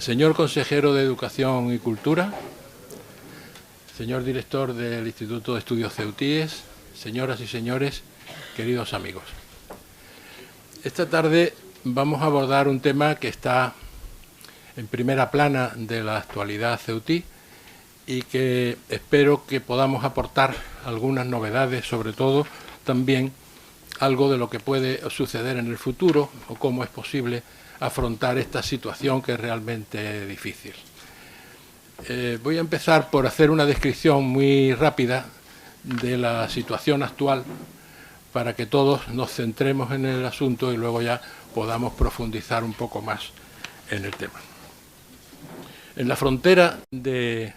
Señor consejero de Educación y Cultura, señor director del Instituto de Estudios Ceutíes, señoras y señores, queridos amigos. Esta tarde vamos a abordar un tema que está en primera plana de la actualidad ceutí y que espero que podamos aportar algunas novedades, sobre todo también algo de lo que puede suceder en el futuro o cómo es posible afrontar esta situación que es realmente difícil. Voy a empezar por hacer una descripción muy rápida de la situación actual para que todos nos centremos en el asunto y luego ya podamos profundizar un poco más en el tema. En la frontera de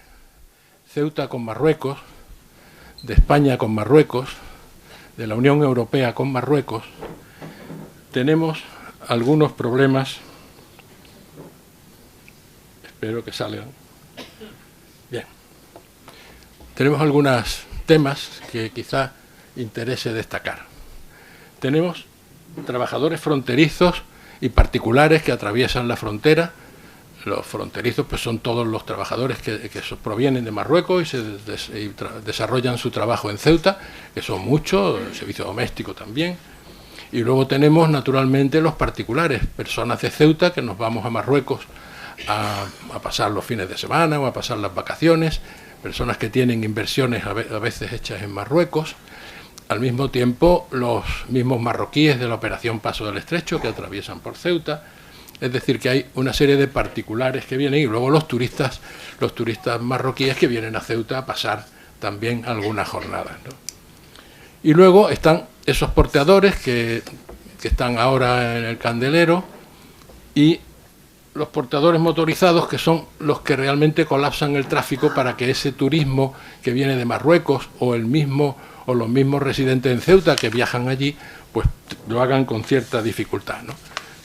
Ceuta con Marruecos, de España con Marruecos, de la Unión Europea con Marruecos, tenemos algunos problemas. Espero que salgan. Bien. Tenemos algunos temas que quizá interese destacar. Tenemos trabajadores fronterizos y particulares que atraviesan la frontera. Los fronterizos pues son todos los trabajadores que provienen de Marruecos y desarrollan su trabajo en Ceuta, que son muchos, el servicio doméstico también. Y luego tenemos naturalmente los particulares, personas de Ceuta que nos vamos a Marruecos a pasar los fines de semana o a pasar las vacaciones, personas que tienen inversiones a veces hechas en Marruecos. Al mismo tiempo, los mismos marroquíes de la operación Paso del Estrecho que atraviesan por Ceuta. Es decir, que hay una serie de particulares que vienen y luego los turistas marroquíes que vienen a Ceuta a pasar también algunas jornadas, ¿no? Y luego están esos porteadores que están ahora en el candelero y los porteadores motorizados, que son los que realmente colapsan el tráfico para que ese turismo que viene de Marruecos o los mismos residentes en Ceuta que viajan allí, pues lo hagan con cierta dificultad, ¿no?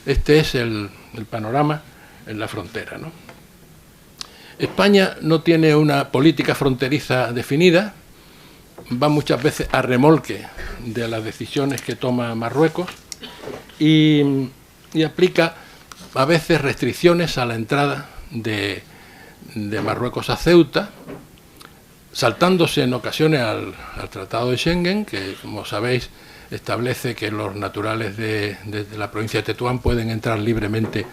Este es el panorama en la frontera, ¿no? España no tiene una política fronteriza definida, va muchas veces a remolque de las decisiones que toma Marruecos y aplica a veces restricciones a la entrada de Marruecos a Ceuta, saltándose en ocasiones al Tratado de Schengen, que, como sabéis, establece que los naturales de la provincia de Tetuán pueden entrar libremente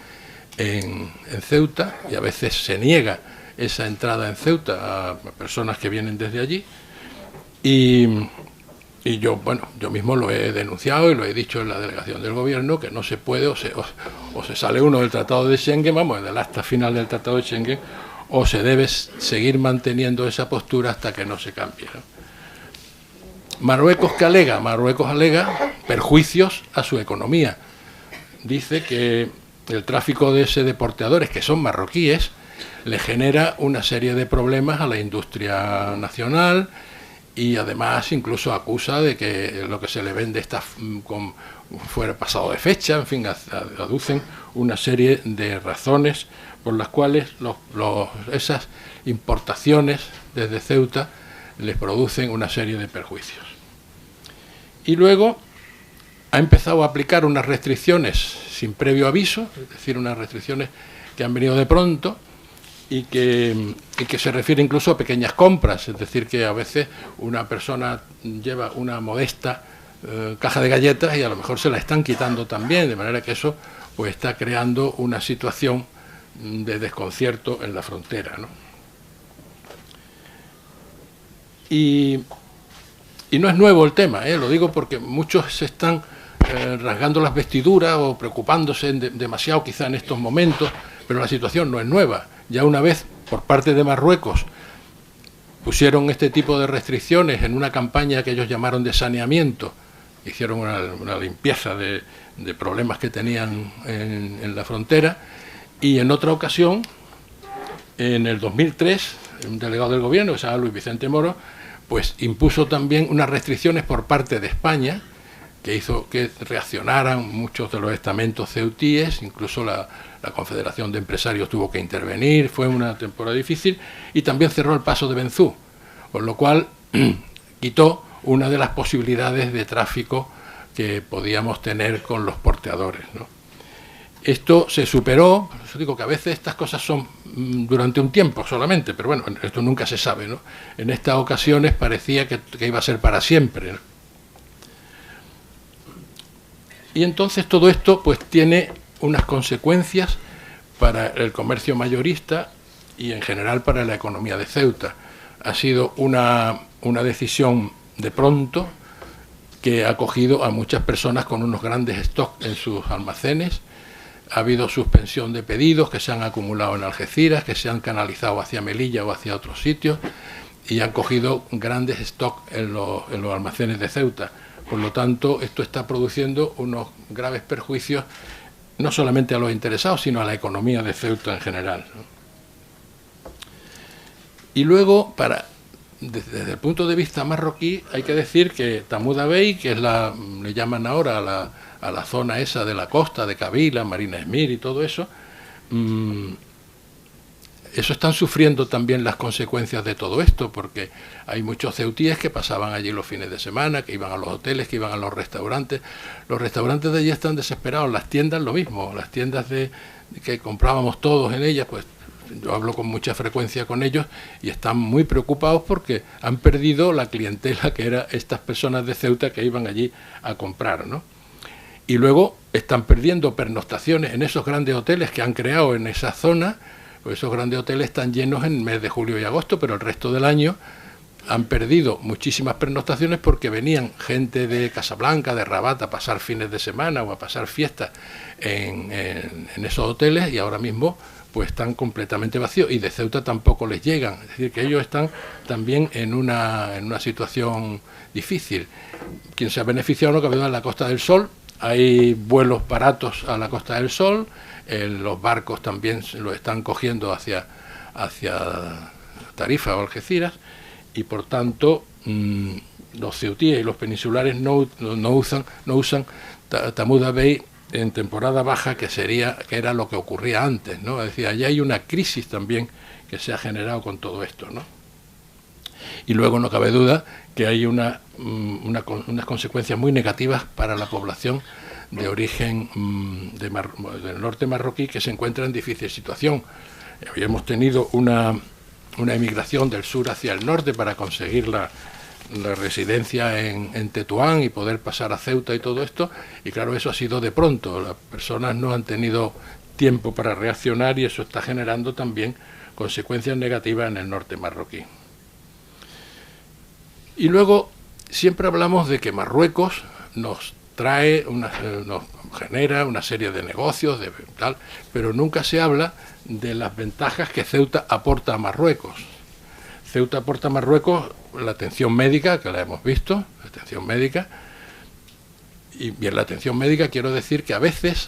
en Ceuta, y a veces se niega esa entrada en Ceuta a personas que vienen desde allí. Y yo mismo lo he denunciado y lo he dicho en la delegación del gobierno, que no se puede, o se sale uno del Tratado de Schengen, del acta final del Tratado de Schengen, o se debe seguir manteniendo esa postura hasta que no se cambie, ¿no? Marruecos, ¿qué alega? Marruecos alega perjuicios a su economía. Dice que el tráfico de porteadores, que son marroquíes, le genera una serie de problemas a la industria nacional y además incluso acusa de que lo que se le vende está fuera pasado de fecha. En fin, aducen una serie de razones por las cuales esas importaciones desde Ceuta les producen una serie de perjuicios. Y luego ha empezado a aplicar unas restricciones sin previo aviso, es decir, unas restricciones que han venido de pronto y que se refiere incluso a pequeñas compras, es decir, que a veces una persona lleva una modesta caja de galletas y a lo mejor se la están quitando también, de manera que eso pues está creando una situación de desconcierto en la frontera, ¿no? Y no es nuevo el tema, lo digo porque muchos se están rasgando las vestiduras o preocupándose demasiado quizá en estos momentos, pero la situación no es nueva. Ya una vez por parte de Marruecos pusieron este tipo de restricciones en una campaña que ellos llamaron de saneamiento, hicieron una limpieza de problemas que tenían en la frontera, y en otra ocasión, en el 2003, un delegado del gobierno, que se llama Luis Vicente Moro, pues impuso también unas restricciones por parte de España que hizo que reaccionaran muchos de los estamentos ceutíes, incluso la Confederación de Empresarios tuvo que intervenir, fue una temporada difícil, y también cerró el paso de Benzú, con lo cual quitó una de las posibilidades de tráfico que podíamos tener con los porteadores, ¿no? Esto se superó, por eso digo que a veces estas cosas son durante un tiempo solamente, pero bueno, esto nunca se sabe, ¿no? En estas ocasiones parecía que iba a ser para siempre, ¿no? Y entonces todo esto pues tiene unas consecuencias para el comercio mayorista y en general para la economía de Ceuta. Ha sido una decisión de pronto que ha acogido a muchas personas con unos grandes stocks en sus almacenes. Ha habido suspensión de pedidos que se han acumulado en Algeciras, que se han canalizado hacia Melilla o hacia otros sitios, y han cogido grandes stocks en los almacenes de Ceuta. Por lo tanto, esto está produciendo unos graves perjuicios, no solamente a los interesados, sino a la economía de Ceuta en general, ¿no? Y luego, desde el punto de vista marroquí, hay que decir que Tahmouda Bey, que es le llaman ahora a la zona esa de la costa, de Kabila, Marina Esmir y todo eso, eso están sufriendo también las consecuencias de todo esto, porque hay muchos ceutíes que pasaban allí los fines de semana, que iban a los hoteles, que iban a los restaurantes. Los restaurantes de allí están desesperados, las tiendas lo mismo, las tiendas que comprábamos todos en ellas, pues yo hablo con mucha frecuencia con ellos y están muy preocupados porque han perdido la clientela que eran estas personas de Ceuta que iban allí a comprar, ¿no? Y luego están perdiendo pernoctaciones en esos grandes hoteles que han creado en esa zona. Pues esos grandes hoteles están llenos en el mes de julio y agosto, pero el resto del año han perdido muchísimas pernoctaciones porque venían gente de Casablanca, de Rabat, a pasar fines de semana o a pasar fiestas en esos hoteles, y ahora mismo pues están completamente vacíos, y de Ceuta tampoco les llegan. Es decir, que ellos están también en una situación difícil. Quien se ha beneficiado, no cabe duda, en la Costa del Sol. Hay vuelos baratos a la Costa del Sol, los barcos también lo están cogiendo hacia Tarifa o Algeciras, y por tanto los ceutíes y los peninsulares no usan Tahmouda Bey en temporada baja, que era lo que ocurría antes, ¿no? Es decir, allá hay una crisis también que se ha generado con todo esto, ¿no? Y luego no cabe duda que hay unas consecuencias muy negativas para la población de origen del norte marroquí, que se encuentra en difícil situación. Habíamos tenido una emigración del sur hacia el norte para conseguir la residencia en Tetuán y poder pasar a Ceuta y todo esto, y claro, eso ha sido de pronto. Las personas no han tenido tiempo para reaccionar y eso está generando también consecuencias negativas en el norte marroquí. Y luego siempre hablamos de que Marruecos nos genera una serie de negocios, tal, pero nunca se habla de las ventajas que Ceuta aporta a Marruecos. Ceuta aporta a Marruecos la atención médica, que la hemos visto, la atención médica, y en la atención médica quiero decir que a veces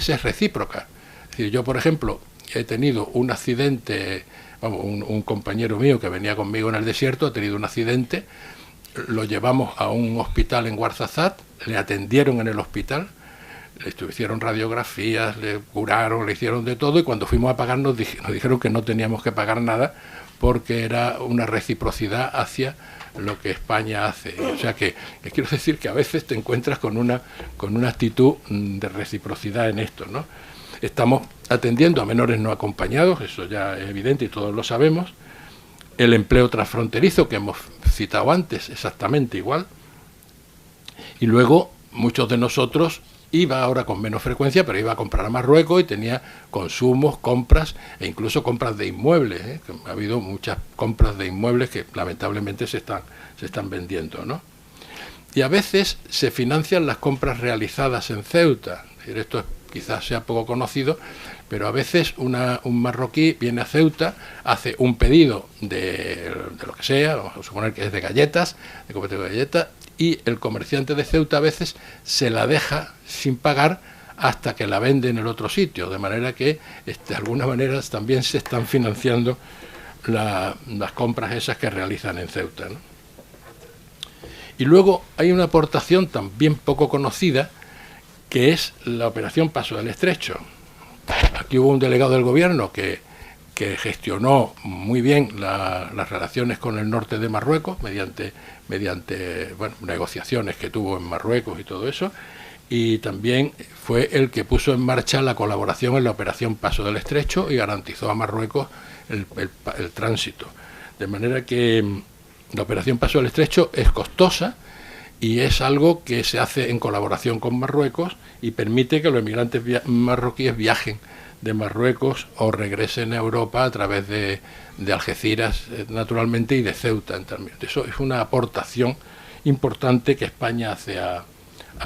es recíproca. Es decir, yo, por ejemplo, he tenido un accidente, un compañero mío que venía conmigo en el desierto ha tenido un accidente, lo llevamos a un hospital en Ouarzazate, le atendieron en el hospital, le hicieron radiografías, le curaron, le hicieron de todo, y cuando fuimos a pagar nos dijeron que no teníamos que pagar nada porque era una reciprocidad hacia lo que España hace. O sea que quiero decir que a veces te encuentras con una actitud de reciprocidad en esto, ¿no? Estamos atendiendo a menores no acompañados, eso ya es evidente y todos lo sabemos. El empleo transfronterizo que hemos citado antes, exactamente igual. Y luego muchos de nosotros iba ahora con menos frecuencia, pero iba a comprar a Marruecos y tenía consumos, compras e incluso compras de inmuebles, ¿eh? Ha habido muchas compras de inmuebles que lamentablemente se están vendiendo, ¿no? Y a veces se financian las compras realizadas en Ceuta. Es decir, esto quizás sea poco conocido, pero a veces un marroquí viene a Ceuta, hace un pedido de lo que sea, vamos a suponer que es de galletas, de copete de galletas, y el comerciante de Ceuta a veces se la deja sin pagar hasta que la vende en el otro sitio, de manera que de alguna manera también se están financiando las compras esas que realizan en Ceuta, ¿no? Y luego hay una aportación también poco conocida, que es la operación Paso del Estrecho. Aquí hubo un delegado del gobierno que gestionó muy bien las relaciones con el norte de Marruecos mediante negociaciones que tuvo en Marruecos y todo eso, y también fue el que puso en marcha la colaboración en la operación Paso del Estrecho y garantizó a Marruecos el tránsito. De manera que la operación Paso del Estrecho es costosa y es algo que se hace en colaboración con Marruecos y permite que los emigrantes marroquíes viajen de Marruecos o regresen a Europa a través de Algeciras, naturalmente, y de Ceuta también. Eso es una aportación importante que España hace a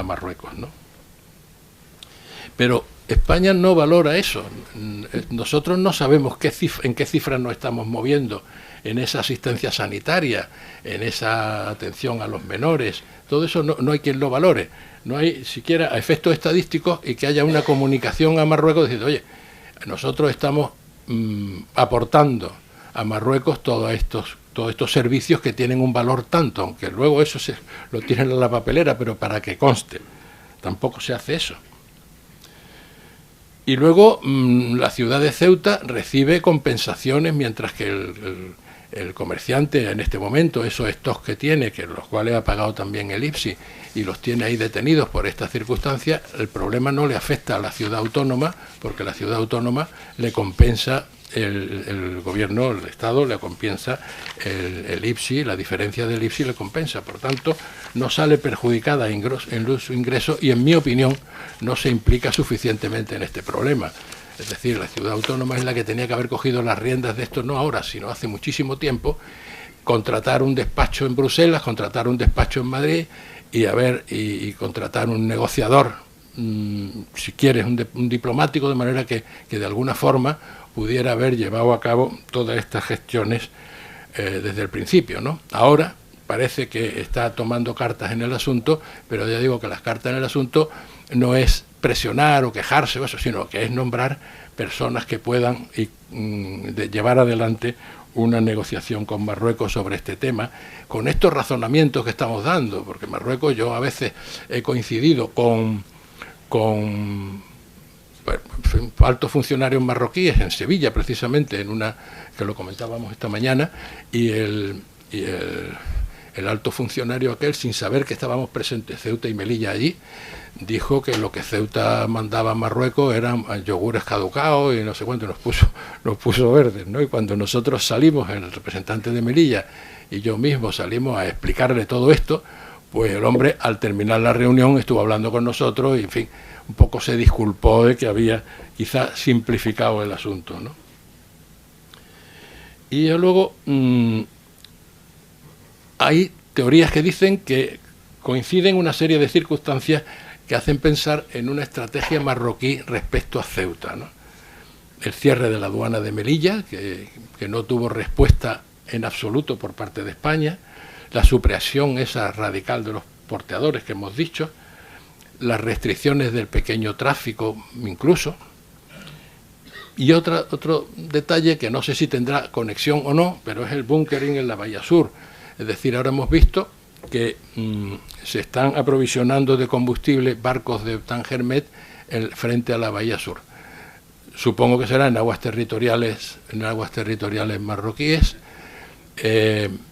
Marruecos, ¿no? Pero España no valora eso. Nosotros no sabemos en qué cifras nos estamos moviendo en esa asistencia sanitaria, en esa atención a los menores. Todo eso no hay quien lo valore. No hay siquiera a efectos estadísticos y que haya una comunicación a Marruecos diciendo, oye, nosotros estamos aportando a Marruecos todos estos servicios que tienen un valor tanto, aunque luego eso lo tienen en la papelera, pero para que conste. Tampoco se hace eso. Y luego la ciudad de Ceuta recibe compensaciones, mientras que el comerciante en este momento, esos stocks que tiene, que los cuales ha pagado también el IPSI y los tiene ahí detenidos por estas circunstancias, el problema no le afecta a la ciudad autónoma, porque la ciudad autónoma le compensa, el gobierno, el Estado le compensa el IPSI, la diferencia del IPSI le compensa. Por tanto, no sale perjudicada en su ingreso y, en mi opinión, no se implica suficientemente en este problema. Es decir, la ciudad autónoma es la que tenía que haber cogido las riendas de esto, no ahora, sino hace muchísimo tiempo, contratar un despacho en Bruselas, contratar un despacho en Madrid y contratar un negociador, si quieres, un diplomático, de manera que de alguna forma pudiera haber llevado a cabo todas estas gestiones desde el principio, ¿no? Ahora parece que está tomando cartas en el asunto, pero ya digo que las cartas en el asunto no es presionar o quejarse o eso, sino que es nombrar personas que puedan llevar adelante una negociación con Marruecos sobre este tema, con estos razonamientos que estamos dando, porque Marruecos, yo a veces he coincidido con altos funcionarios marroquíes en Sevilla, precisamente, que lo comentábamos esta mañana, y el alto funcionario aquel, sin saber que estábamos presentes Ceuta y Melilla allí, dijo que lo que Ceuta mandaba a Marruecos eran yogures caducados y no sé cuánto, nos puso verdes, ¿no? Y cuando nosotros salimos, el representante de Melilla y yo mismo salimos a explicarle todo esto, pues el hombre, al terminar la reunión, estuvo hablando con nosotros y, en fin, un poco se disculpó de que había quizá simplificado el asunto, ¿no? Y luego hay teorías que dicen que coinciden una serie de circunstancias que hacen pensar en una estrategia marroquí respecto a Ceuta, ¿no? El cierre de la aduana de Melilla, que no tuvo respuesta en absoluto por parte de España, la supresión esa radical de los porteadores que hemos dicho, las restricciones del pequeño tráfico incluso, y otro detalle que no sé si tendrá conexión o no, pero es el bunkering en la Bahía Sur. Es decir, ahora hemos visto que se están aprovisionando de combustible barcos de Tangermet frente a la Bahía Sur. Supongo que será en aguas territoriales marroquíes,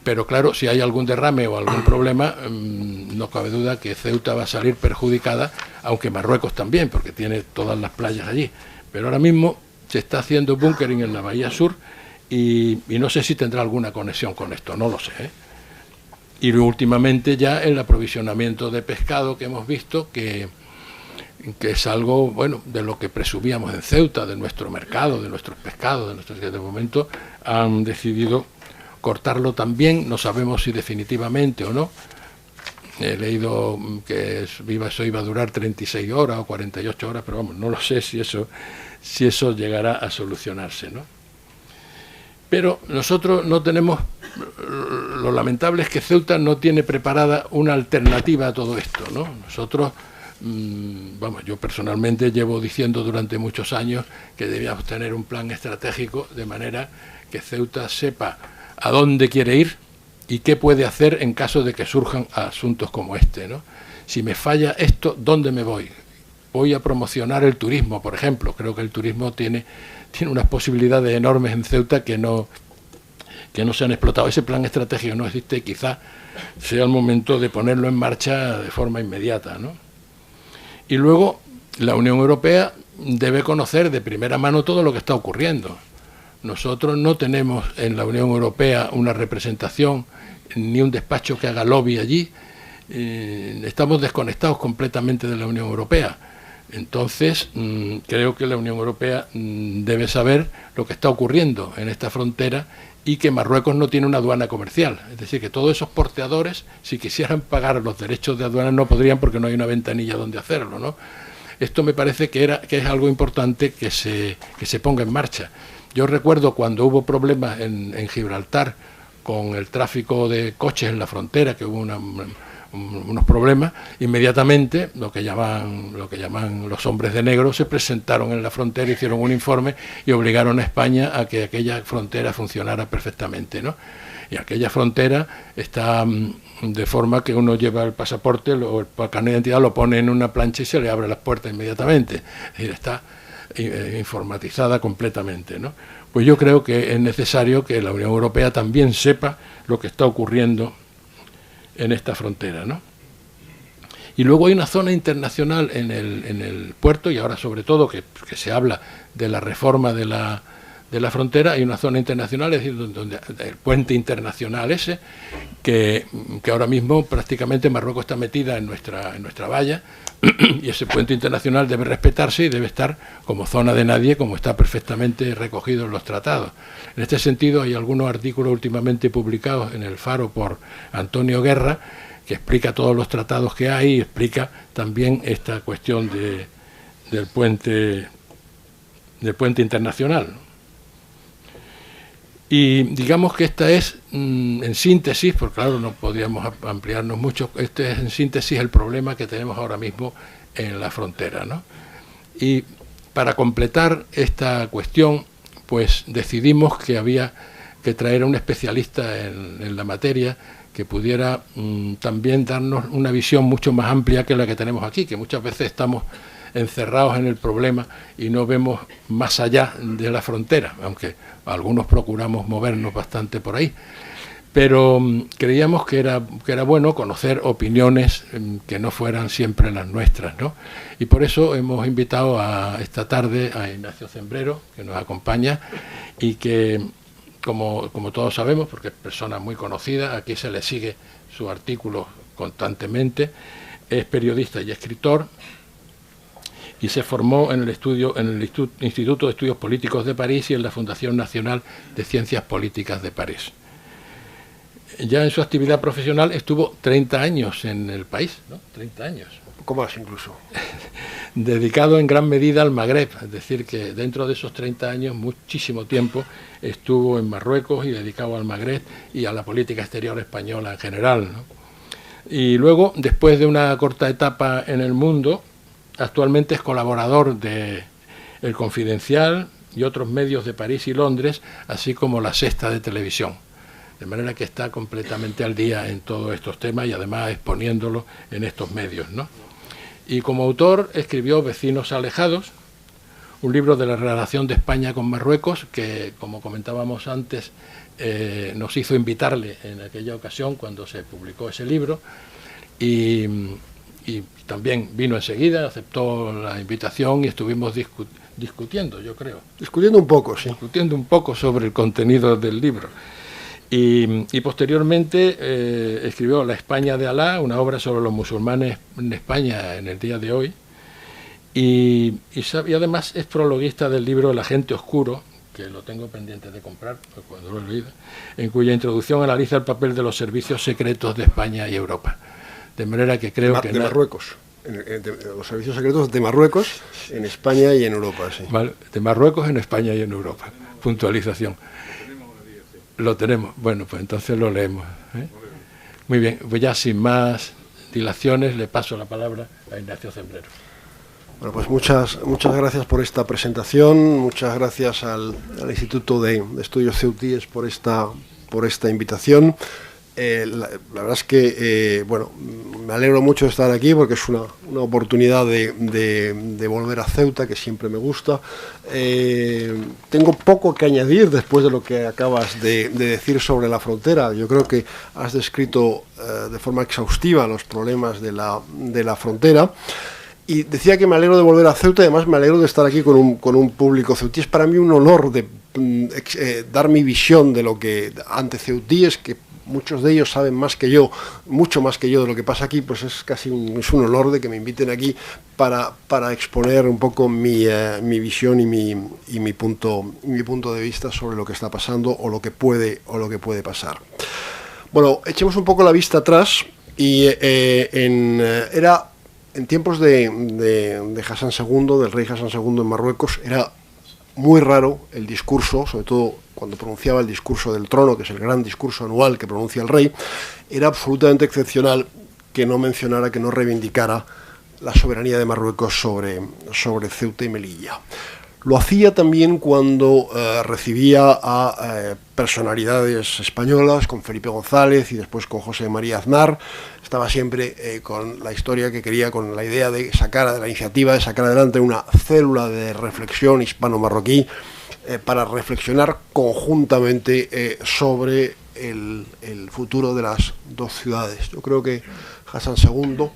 pero claro, si hay algún derrame o algún problema, no cabe duda que Ceuta va a salir perjudicada, aunque Marruecos también, porque tiene todas las playas allí. Pero ahora mismo se está haciendo bunkering en la Bahía Sur y no sé si tendrá alguna conexión con esto, no lo sé, ¿eh? Y últimamente ya el aprovisionamiento de pescado que hemos visto, que es algo, bueno, de lo que presumíamos en Ceuta, de nuestro mercado, de nuestros pescados, de momento han decidido cortarlo también, no sabemos si definitivamente o no. He leído que eso iba a durar 36 horas o 48 horas, pero vamos, no lo sé si eso llegará a solucionarse, ¿no? Pero nosotros no tenemos, lo lamentable es que Ceuta no tiene preparada una alternativa a todo esto, ¿no? Nosotros, vamos, yo personalmente llevo diciendo durante muchos años que debíamos tener un plan estratégico de manera que Ceuta sepa a dónde quiere ir y qué puede hacer en caso de que surjan asuntos como este, ¿no? Si me falla esto, ¿dónde me voy? Voy a promocionar el turismo, por ejemplo. Creo que el turismo tiene unas posibilidades enormes en Ceuta que no se han explotado. Ese plan estratégico no existe y quizá sea el momento de ponerlo en marcha de forma inmediata, ¿no? Y luego la Unión Europea debe conocer de primera mano todo lo que está ocurriendo. Nosotros no tenemos en la Unión Europea una representación ni un despacho que haga lobby allí. Estamos desconectados completamente de la Unión Europea. Entonces, creo que la Unión Europea debe saber lo que está ocurriendo en esta frontera y que Marruecos no tiene una aduana comercial. Es decir, que todos esos porteadores, si quisieran pagar los derechos de aduana, no podrían porque no hay una ventanilla donde hacerlo, ¿no? Esto me parece que es algo importante que se ponga en marcha. Yo recuerdo cuando hubo problemas en Gibraltar con el tráfico de coches en la frontera, que hubo unos problemas, inmediatamente lo que llaman los hombres de negro se presentaron en la frontera, hicieron un informe y obligaron a España a que aquella frontera funcionara perfectamente, ¿no? Y aquella frontera está de forma que uno lleva el pasaporte o el carnet de identidad, lo pone en una plancha y se le abre las puertas inmediatamente. Es decir, está informatizada completamente, ¿no? Pues yo creo que es necesario que la Unión Europea también sepa lo que está ocurriendo en esta frontera, ¿no? Y luego hay una zona internacional en el puerto, y ahora sobre todo que se habla de la reforma de la frontera, hay una zona internacional, es decir, donde el puente internacional ese, que ahora mismo prácticamente Marruecos está metida en nuestra valla, y ese puente internacional debe respetarse y debe estar como zona de nadie, como está perfectamente recogido en los tratados. En este sentido, hay algunos artículos últimamente publicados en el Faro por Antonio Guerra, que explica todos los tratados que hay y explica también esta cuestión del puente internacional. Y digamos que esta es, en síntesis, porque claro, no podríamos ampliarnos mucho, este es en síntesis el problema que tenemos ahora mismo en la frontera, ¿no? Y para completar esta cuestión, pues decidimos que había que traer a un especialista en la materia que pudiera también darnos una visión mucho más amplia que la que tenemos aquí, que muchas veces estamos encerrados en el problema y no vemos más allá de la frontera, aunque algunos procuramos movernos bastante por ahí. Pero creíamos que era bueno conocer opiniones que no fueran siempre las nuestras, ¿no? Y por eso hemos invitado esta tarde a Ignacio Zembrero, que nos acompaña y que, como todos sabemos, porque es persona muy conocida, aquí se le sigue su artículo constantemente, es periodista y escritor, y se formó en el Instituto de Estudios Políticos de París y en la Fundación Nacional de Ciencias Políticas de París. Ya en su actividad profesional estuvo 30 años en el país, ¿no? 30 años. Un poco más incluso. Dedicado en gran medida al Magreb, es decir, que dentro de esos 30 años, muchísimo tiempo, estuvo en Marruecos y dedicado al Magreb y a la política exterior española en general, ¿no? Y luego, después de una corta etapa en el mundo, actualmente es colaborador de El Confidencial y otros medios de París y Londres, así como La Sexta de Televisión. De manera que está completamente al día en todos estos temas y además exponiéndolo en estos medios, ¿no? Y como autor escribió Vecinos Alejados, un libro de la relación de España con Marruecos, que, como comentábamos antes, nos hizo invitarle en aquella ocasión cuando se publicó ese libro, y también vino enseguida, aceptó la invitación y estuvimos discutiendo, yo creo. Discutiendo un poco, sí. Discutiendo un poco sobre el contenido del libro. Y posteriormente escribió La España de Alá, una obra sobre los musulmanes en España en el día de hoy, y además es prologuista del libro El Agente Oscuro, que lo tengo pendiente de comprar, cuando lo he leído, en cuya introducción analiza el papel de los servicios secretos de España y Europa. De manera que creo que... De Marruecos. Los servicios secretos de Marruecos en España y en Europa, sí. Vale, de Marruecos en España y en Europa. Puntualización. Lo tenemos. Bueno, pues entonces lo leemos, ¿eh? Muy bien, pues ya sin más dilaciones le paso la palabra a Ignacio Zembrero. Bueno, pues muchas gracias por esta presentación, muchas gracias al Instituto de Estudios CEUTIES por esta invitación. La verdad es que, bueno, me alegro mucho de estar aquí porque es una oportunidad de volver a Ceuta, que siempre me gusta. Tengo poco que añadir después de lo que acabas de decir sobre la frontera. Yo creo que has descrito de forma exhaustiva los problemas de la frontera. Y decía que me alegro de volver a Ceuta, y además me alegro de estar aquí con un público ceutí. Es para mí un honor dar mi visión de lo que ante ceutíes, que muchos de ellos saben más que yo, mucho más que yo de lo que pasa aquí, pues es casi es un honor de que me inviten aquí para exponer un poco mi visión y mi punto de vista sobre lo que está pasando o lo que puede pasar. Bueno, echemos un poco la vista atrás y era en tiempos de Hassan II, del rey Hassan II en Marruecos, era muy raro el discurso, sobre todo cuando pronunciaba el discurso del trono, que es el gran discurso anual que pronuncia el rey, era absolutamente excepcional que no mencionara, que no reivindicara la soberanía de Marruecos sobre Ceuta y Melilla. Lo hacía también cuando recibía a personalidades españolas, con Felipe González y después con José María Aznar. Estaba siempre con la historia que quería, con la idea de la iniciativa de sacar adelante una célula de reflexión hispano-marroquí para reflexionar conjuntamente sobre el futuro de las dos ciudades. Yo creo que Hassan II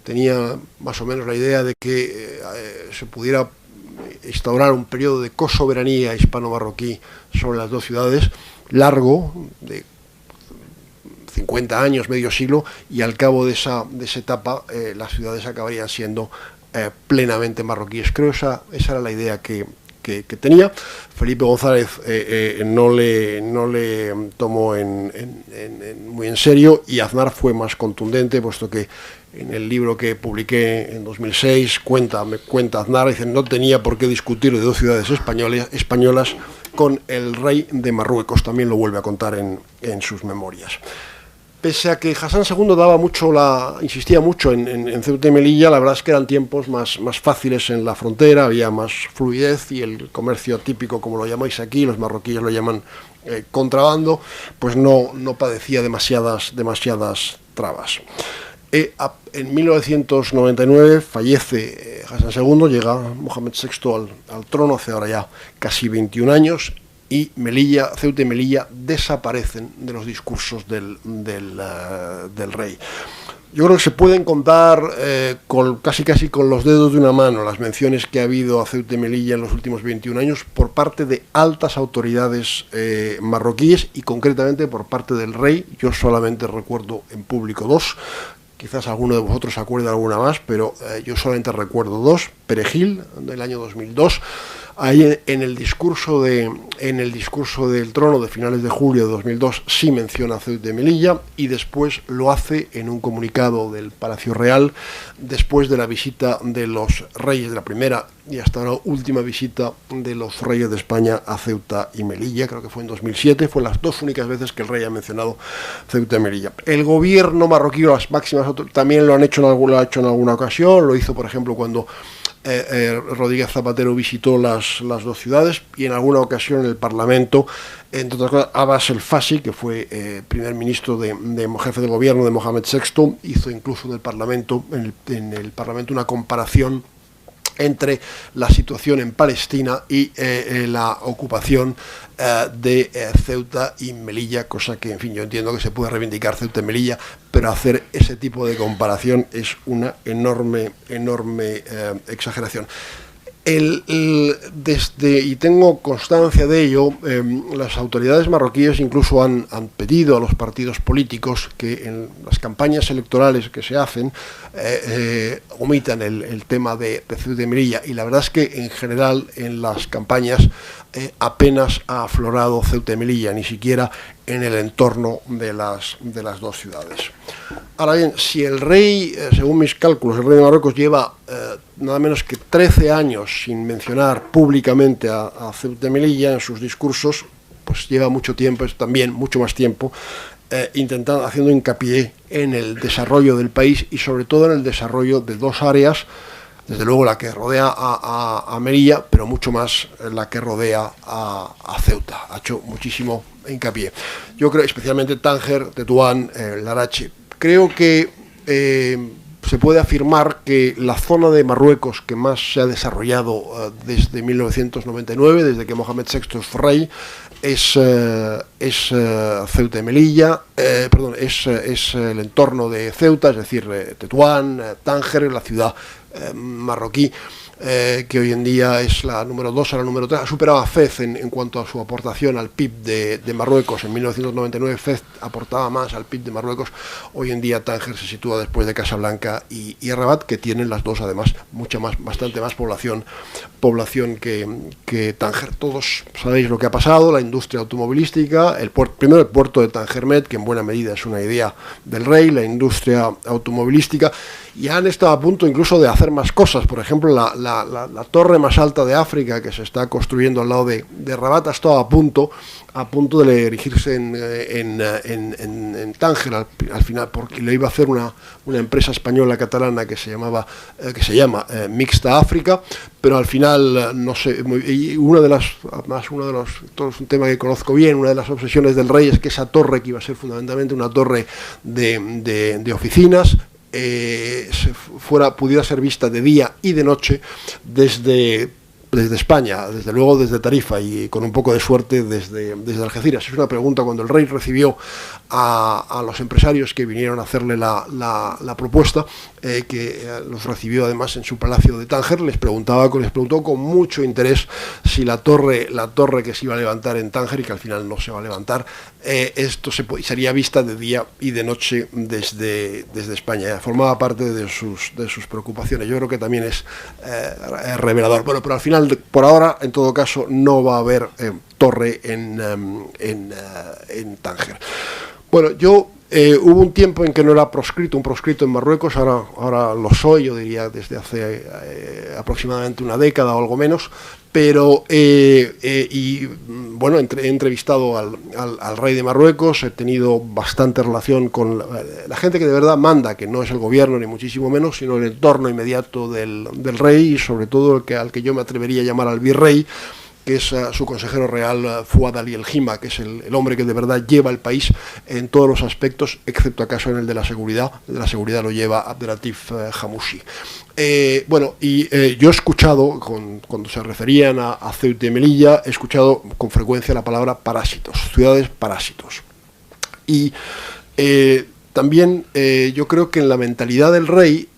tenía más o menos la idea de que se pudiera instaurar un periodo de cosoberanía hispano-marroquí sobre las dos ciudades, largo, de 50 años, medio siglo, y al cabo de esa etapa las ciudades acabarían siendo plenamente marroquíes. Creo esa era la idea que tenía. Felipe González no le tomó muy en serio, y Aznar fue más contundente, puesto que en el libro que publiqué en 2006 me cuenta Aznar, dice: no tenía por qué discutir de dos ciudades españolas con el rey de Marruecos. También lo vuelve a contar en sus memorias. Pese a que Hassan II insistía mucho en Ceuta y Melilla, la verdad es que eran tiempos más fáciles en la frontera, había más fluidez, y el comercio típico, como lo llamáis aquí, los marroquíes lo llaman contrabando, pues no padecía demasiadas trabas. En 1999 fallece Hassan II, llega Mohamed VI al trono hace ahora ya casi 21 años, y Ceuta y Melilla desaparecen de los discursos del rey. Yo creo que se pueden contar casi con los dedos de una mano las menciones que ha habido a Ceuta y Melilla en los últimos 21 años por parte de altas autoridades marroquíes, y concretamente por parte del rey. Yo solamente recuerdo en público dos. Quizás alguno de vosotros se acuerde de alguna más, pero yo solamente recuerdo dos. Perejil, del año 2002, ahí en el discurso del trono de finales de julio de 2002 sí menciona Ceuta y Melilla, y después lo hace en un comunicado del Palacio Real después de la visita de los reyes, de la primera y hasta ahora última visita de los reyes de España a Ceuta y Melilla. Creo que fue en 2007, fue las dos únicas veces que el rey ha mencionado Ceuta y Melilla. El gobierno marroquí, las máximas también lo ha hecho en alguna ocasión. Lo hizo, por ejemplo, cuando Rodríguez Zapatero visitó las dos ciudades, y en alguna ocasión en el Parlamento, entre otras cosas, Abbas El Fassi, que fue primer ministro jefe de gobierno de Mohamed VI, hizo incluso en el Parlamento una comparación entre la situación en Palestina y la ocupación de Ceuta y Melilla, cosa que, en fin, yo entiendo que se puede reivindicar Ceuta y Melilla, pero hacer ese tipo de comparación es una enorme exageración. Y tengo constancia de ello, las autoridades marroquíes incluso han pedido a los partidos políticos que en las campañas electorales que se hacen omitan el tema de Ceuta y Melilla, y la verdad es que en general en las campañas apenas ha aflorado Ceuta y Melilla, ni siquiera en el entorno de las dos ciudades. Ahora bien, si el rey, según mis cálculos, el rey de Marruecos lleva nada menos que 13 años sin mencionar públicamente a Ceuta y Melilla en sus discursos, pues lleva mucho tiempo, es también mucho más tiempo, haciendo hincapié en el desarrollo del país, y sobre todo en el desarrollo de dos áreas, desde luego la que rodea a Melilla, pero mucho más la que rodea a Ceuta. Ha hecho muchísimo hincapié. Yo creo, especialmente Tánger, Tetuán, Larache. Creo que se puede afirmar que la zona de Marruecos que más se ha desarrollado desde 1999, desde que Mohamed VI es rey, es Ceuta y Melilla, perdón, es el entorno de Ceuta, es decir, Tetuán, Tánger, la ciudad marroquí, que hoy en día es la número 2 a la número 3, ha superado a Fez en cuanto a su aportación al PIB de Marruecos. En 1999 Fez aportaba más al PIB de Marruecos, hoy en día Tánger se sitúa después de Casablanca y Rabat, que tienen las dos además bastante más población que Tánger. Todos sabéis lo que ha pasado, la industria automovilística, primero el puerto de Tangermet, que en buena medida es una idea del rey, la industria automovilística, y han estado a punto incluso de hacer más cosas. Por ejemplo, la torre más alta de África, que se está construyendo al lado de Rabat, ha estado a punto de erigirse en Tánger al final, porque lo iba a hacer una empresa española catalana que se llama Mixta África, pero al final no sé, todo es un tema que conozco bien, una de las obsesiones del rey es que esa torre, que iba a ser fundamentalmente una torre de oficinas, pudiera ser vista de día y de noche desde España, desde luego desde Tarifa y con un poco de suerte desde Algeciras. Es una pregunta cuando el rey recibió a los empresarios que vinieron a hacerle la propuesta, que los recibió además en su palacio de Tánger. Les preguntó con mucho interés si la torre que se iba a levantar en Tánger, y que al final no se va a levantar, sería vista de día y de noche desde España. Formaba parte de sus preocupaciones. Yo creo que también es revelador. Bueno, pero al final, por ahora, en todo caso, no va a haber torre en Tánger. Bueno, hubo un tiempo en que no era un proscrito en Marruecos, ahora lo soy, yo diría desde hace aproximadamente una década o algo menos, pero bueno, he entrevistado al rey de Marruecos, he tenido bastante relación con la gente que de verdad manda, que no es el gobierno ni muchísimo menos, sino el entorno inmediato del rey, y sobre todo al que yo me atrevería a llamar al virrey, que es su consejero real, Fouad Ali El Hima, que es el hombre que de verdad lleva el país en todos los aspectos, excepto acaso en el de la seguridad. El de la seguridad lo lleva Abdelatif Hamouchi. Bueno, y yo he escuchado, cuando se referían a Ceuta y Melilla, he escuchado con frecuencia la palabra parásitos, ciudades parásitos. Y también yo creo que en la mentalidad del rey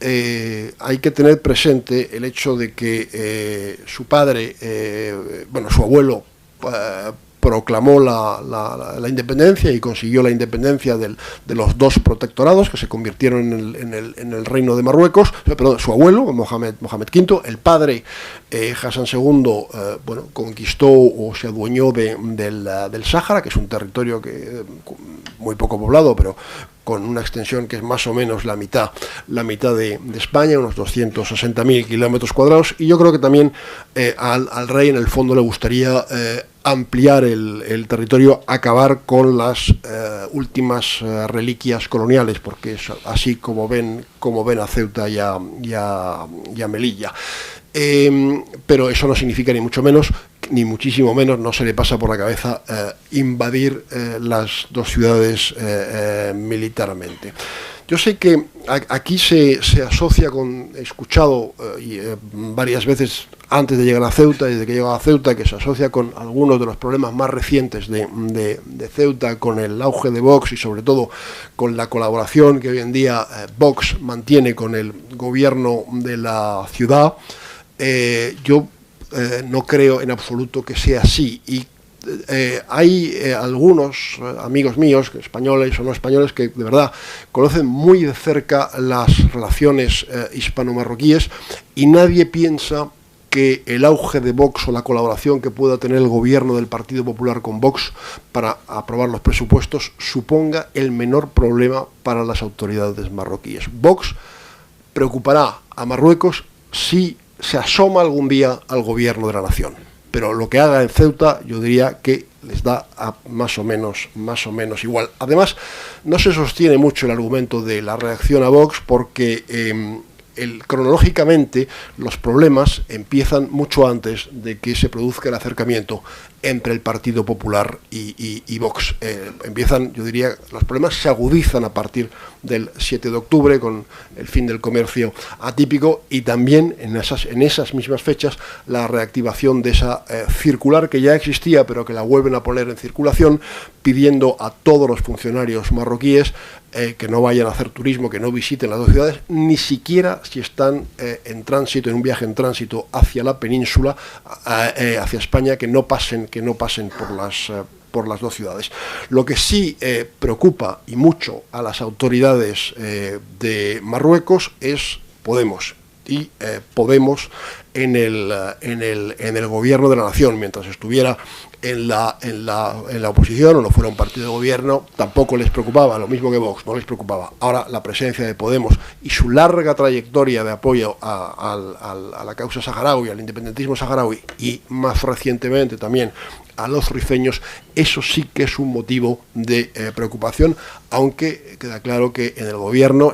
hay que tener presente el hecho de que su padre, su abuelo, proclamó la independencia y consiguió la independencia de los dos protectorados que se convirtieron en el reino de Marruecos. Perdón, su abuelo, Mohamed V, el padre, Hassan II, conquistó o se adueñó del Sáhara, que es un territorio muy poco poblado, pero con una extensión que es más o menos la mitad de España, unos 260.000 kilómetros cuadrados, y yo creo que también al rey en el fondo le gustaría ampliar el territorio, acabar con las últimas reliquias coloniales, porque es así como ven a Ceuta y a Melilla. Pero eso no significa ni muchísimo menos, no se le pasa por la cabeza invadir las dos ciudades militarmente. Yo sé que aquí se asocia he escuchado varias veces antes de llegar a Ceuta, desde que he llegado a Ceuta, que se asocia con algunos de los problemas más recientes de Ceuta, con el auge de Vox y sobre todo con la colaboración que hoy en día Vox mantiene con el gobierno de la ciudad. Yo no creo en absoluto que sea así, y hay algunos amigos míos, españoles o no españoles, que de verdad conocen muy de cerca las relaciones hispano-marroquíes, y nadie piensa que el auge de Vox o la colaboración que pueda tener el gobierno del Partido Popular con Vox para aprobar los presupuestos suponga el menor problema para las autoridades marroquíes. Vox preocupará a Marruecos si se asoma algún día al gobierno de la nación, pero lo que haga en Ceuta yo diría que les da más o menos igual. Además, no se sostiene mucho el argumento de la reacción a Vox, porque cronológicamente los problemas empiezan mucho antes de que se produzca el acercamiento entre el Partido Popular y Vox. Empiezan, yo diría, los problemas se agudizan a partir del 7 de octubre con el fin del comercio atípico y también en esas mismas fechas la reactivación de esa circular que ya existía pero que la vuelven a poner en circulación pidiendo a todos los funcionarios marroquíes que no vayan a hacer turismo, que no visiten las dos ciudades, ni siquiera si están en tránsito, en un viaje en tránsito hacia la península, hacia España, que no pasen por las dos ciudades. Lo que sí preocupa y mucho a las autoridades de Marruecos es Podemos. Y Podemos en el gobierno de la nación, mientras estuviera en la oposición o no fuera un partido de gobierno, tampoco les preocupaba, lo mismo que Vox, no les preocupaba. Ahora la presencia de Podemos y su larga trayectoria de apoyo a la causa saharaui, al independentismo saharaui y más recientemente también a los rifeños, eso sí que es un motivo de preocupación, aunque queda claro que en el gobierno,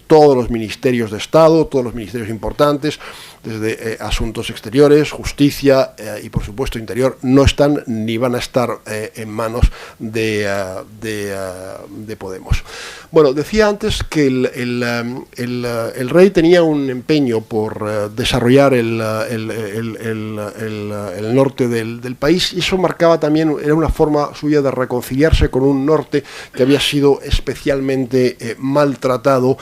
todos los ministerios de Estado, todos los ministerios importantes, desde Asuntos Exteriores, Justicia y por supuesto Interior, no están ni van a estar en manos de Podemos. Bueno, decía antes que el rey tenía un empeño por desarrollar el norte del país, y eso marcaba también, era una forma suya de reconciliarse con un norte que había sido especialmente maltratado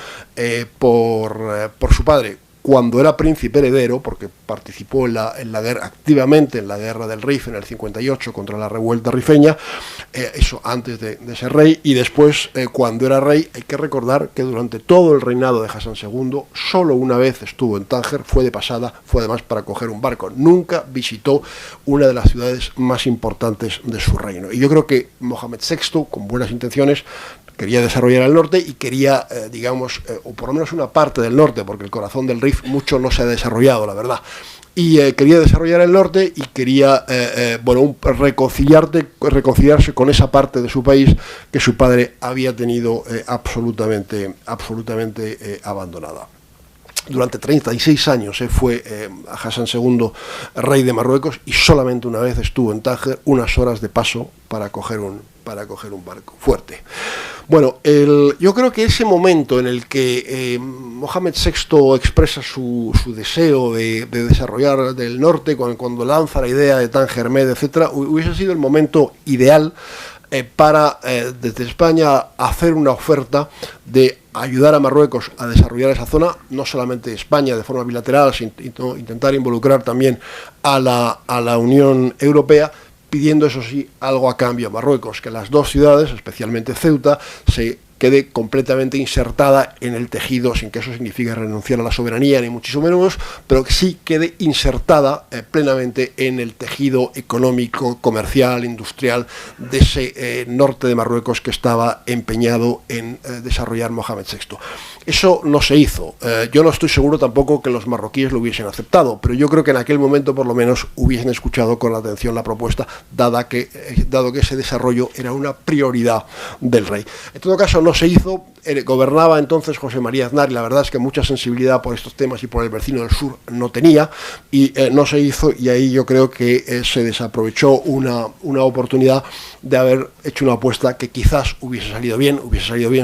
por su padre cuando era príncipe heredero, porque participó en la guerra, activamente en la guerra del Rif en el 58 contra la revuelta rifeña, eso antes de ser rey, y después cuando era rey. Hay que recordar que durante todo el reinado de Hassan II solo una vez estuvo en Tánger, fue de pasada, fue además para coger un barco, nunca visitó una de las ciudades más importantes de su reino. Y yo creo que Mohamed VI, con buenas intenciones, quería desarrollar el norte y quería, o por lo menos una parte del norte, porque el corazón del Rif mucho no se ha desarrollado, la verdad. Y quería desarrollar el norte y quería reconciliarse con esa parte de su país que su padre había tenido absolutamente abandonada. Durante 36 años fue Hassan II rey de Marruecos y solamente una vez estuvo en Tánger, unas horas de paso para coger un barco fuerte. Bueno, yo creo que ese momento en el que Mohamed VI expresa su deseo de desarrollar del norte, cuando lanza la idea de Tánger Med, etc., hubiese sido el momento ideal para, desde España, hacer una oferta de ayudar a Marruecos a desarrollar esa zona, no solamente España de forma bilateral, sino intentar involucrar también a la Unión Europea, pidiendo, eso sí, algo a cambio a Marruecos, que las dos ciudades, especialmente Ceuta, se quede completamente insertada en el tejido, sin que eso signifique renunciar a la soberanía, ni muchísimo menos, pero que sí quede insertada plenamente en el tejido económico, comercial, industrial de ese norte de Marruecos que estaba empeñado en desarrollar Mohamed VI. Eso no se hizo. Yo no estoy seguro tampoco que los marroquíes lo hubiesen aceptado, pero yo creo que en aquel momento por lo menos hubiesen escuchado con atención la propuesta, dado que ese desarrollo era una prioridad del rey. En todo caso, no se hizo. Gobernaba entonces José María Aznar y la verdad es que mucha sensibilidad por estos temas y por el vecino del sur no tenía, y no se hizo, y ahí yo creo que se desaprovechó una oportunidad de haber hecho una apuesta que quizás hubiese salido bien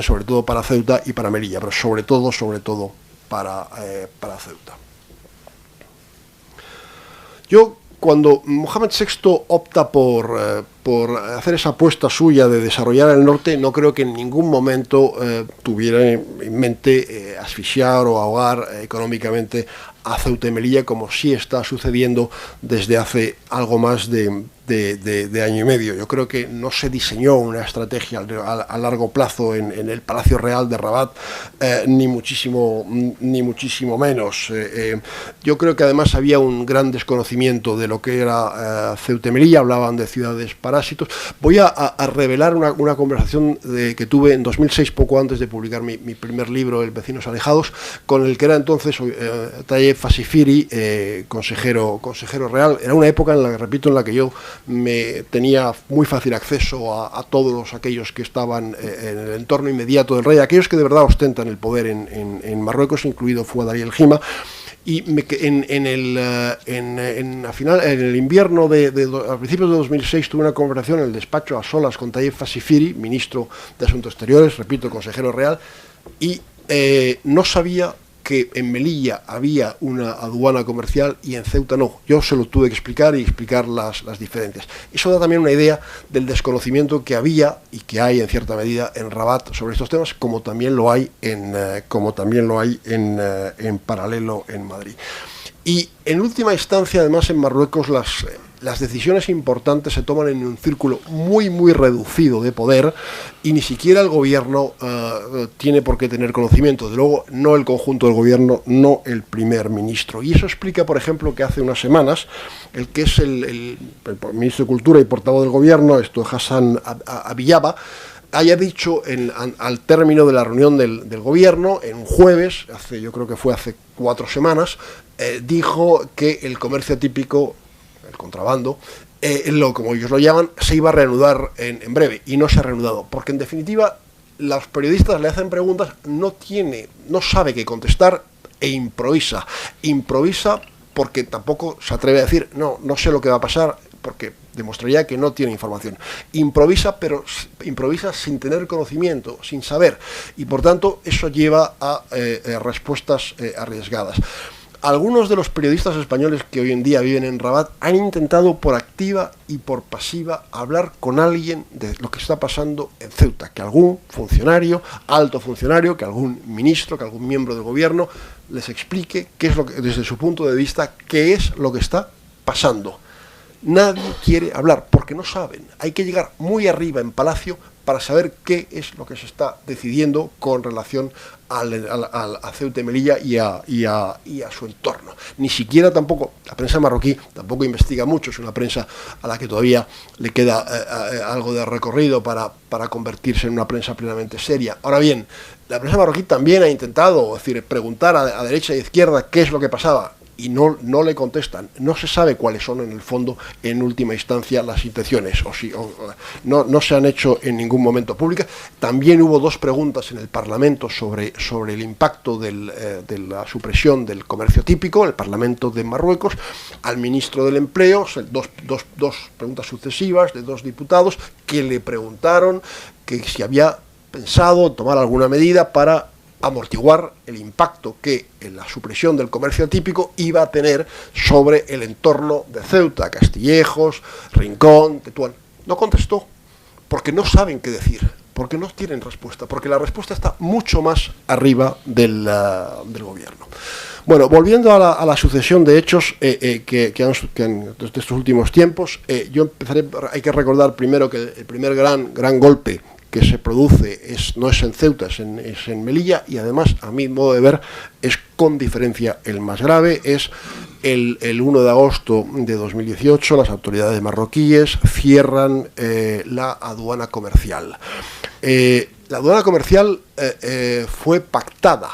sobre todo para Ceuta y para Melilla, pero sobre todo para Ceuta. Cuando Mohamed VI opta por hacer esa apuesta suya de desarrollar el norte, no creo que en ningún momento tuviera en mente asfixiar o ahogar económicamente a Ceuta y Melilla, como sí está sucediendo desde hace algo más de año y medio. Yo creo que no se diseñó una estrategia a largo plazo en el Palacio Real de Rabat, ni muchísimo menos. Yo creo que además había un gran desconocimiento de lo que era Ceuta y Melilla, hablaban de ciudades parásitos. Voy a revelar una conversación que tuve en 2006, poco antes de publicar mi primer libro, El Vecinos Alejados, con el que era entonces Tayyip Tayeb Fasifiri, consejero real. Era una época, repito, en la que yo me tenía muy fácil acceso a todos aquellos que estaban en el entorno inmediato del rey, aquellos que de verdad ostentan el poder en Marruecos, incluido Fouad Ali el-Hima. Y en el invierno a principios de 2006 tuve una conversación en el despacho a solas con Tayeb Fasifiri, ministro de Asuntos Exteriores, repito, consejero real, y no sabía que en Melilla había una aduana comercial y en Ceuta no. Yo se lo tuve que explicar y explicar las diferencias. Eso da también una idea del desconocimiento que había y que hay en cierta medida en Rabat sobre estos temas, como también lo hay en paralelo en Madrid. Y en última instancia, además, en Marruecos las decisiones importantes se toman en un círculo muy, muy reducido de poder y ni siquiera el gobierno tiene por qué tener conocimiento. De luego, no el conjunto del gobierno, no el primer ministro. Y eso explica, por ejemplo, que hace unas semanas el que es el ministro de Cultura y portavoz del gobierno, Hassan Abiyaba, haya dicho al término de la reunión del gobierno, en un jueves, yo creo que fue hace 4 semanas, dijo que el comercio típico, el contrabando, como ellos lo llaman, se iba a reanudar en breve, y no se ha reanudado, porque en definitiva los periodistas le hacen preguntas, no sabe qué contestar e improvisa porque tampoco se atreve a decir, no sé lo que va a pasar, porque demostraría que no tiene información. Improvisa, pero improvisa sin tener conocimiento, sin saber, y por tanto eso lleva a respuestas arriesgadas. Algunos de los periodistas españoles que hoy en día viven en Rabat han intentado por activa y por pasiva hablar con alguien de lo que está pasando en Ceuta, que algún funcionario, alto funcionario, que algún ministro, que algún miembro del gobierno les explique qué es lo que, desde su punto de vista, qué es lo que está pasando. Nadie quiere hablar porque no saben. Hay que llegar muy arriba en Palacio para saber qué es lo que se está decidiendo con relación a Ceuta y Melilla y a su entorno. Ni siquiera tampoco, la prensa marroquí tampoco investiga mucho, es una prensa a la que todavía le queda algo de recorrido para convertirse en una prensa plenamente seria. Ahora bien, la prensa marroquí también ha intentado, es decir, preguntar a derecha e izquierda qué es lo que pasaba, y no le contestan. No se sabe cuáles son en el fondo, en última instancia, las intenciones, no se han hecho en ningún momento públicas. También hubo 2 preguntas en el Parlamento sobre el impacto de la supresión del comercio típico, el Parlamento de Marruecos, al ministro del Empleo, dos preguntas sucesivas de 2 diputados que le preguntaron que si había pensado tomar alguna medida para amortiguar el impacto que la supresión del comercio típico iba a tener sobre el entorno de Ceuta, Castillejos, Rincón, Tetuán. No contestó, porque no saben qué decir, porque no tienen respuesta, porque la respuesta está mucho más arriba del gobierno. Bueno, volviendo a la sucesión de hechos que han de estos últimos tiempos, yo empezaré. Hay que recordar primero que el primer gran golpe que se produce no es en Ceuta, es en Melilla, y además, a mi modo de ver, es con diferencia el más grave. Es el 1 de agosto de 2018, las autoridades marroquíes cierran la aduana comercial. La aduana comercial fue pactada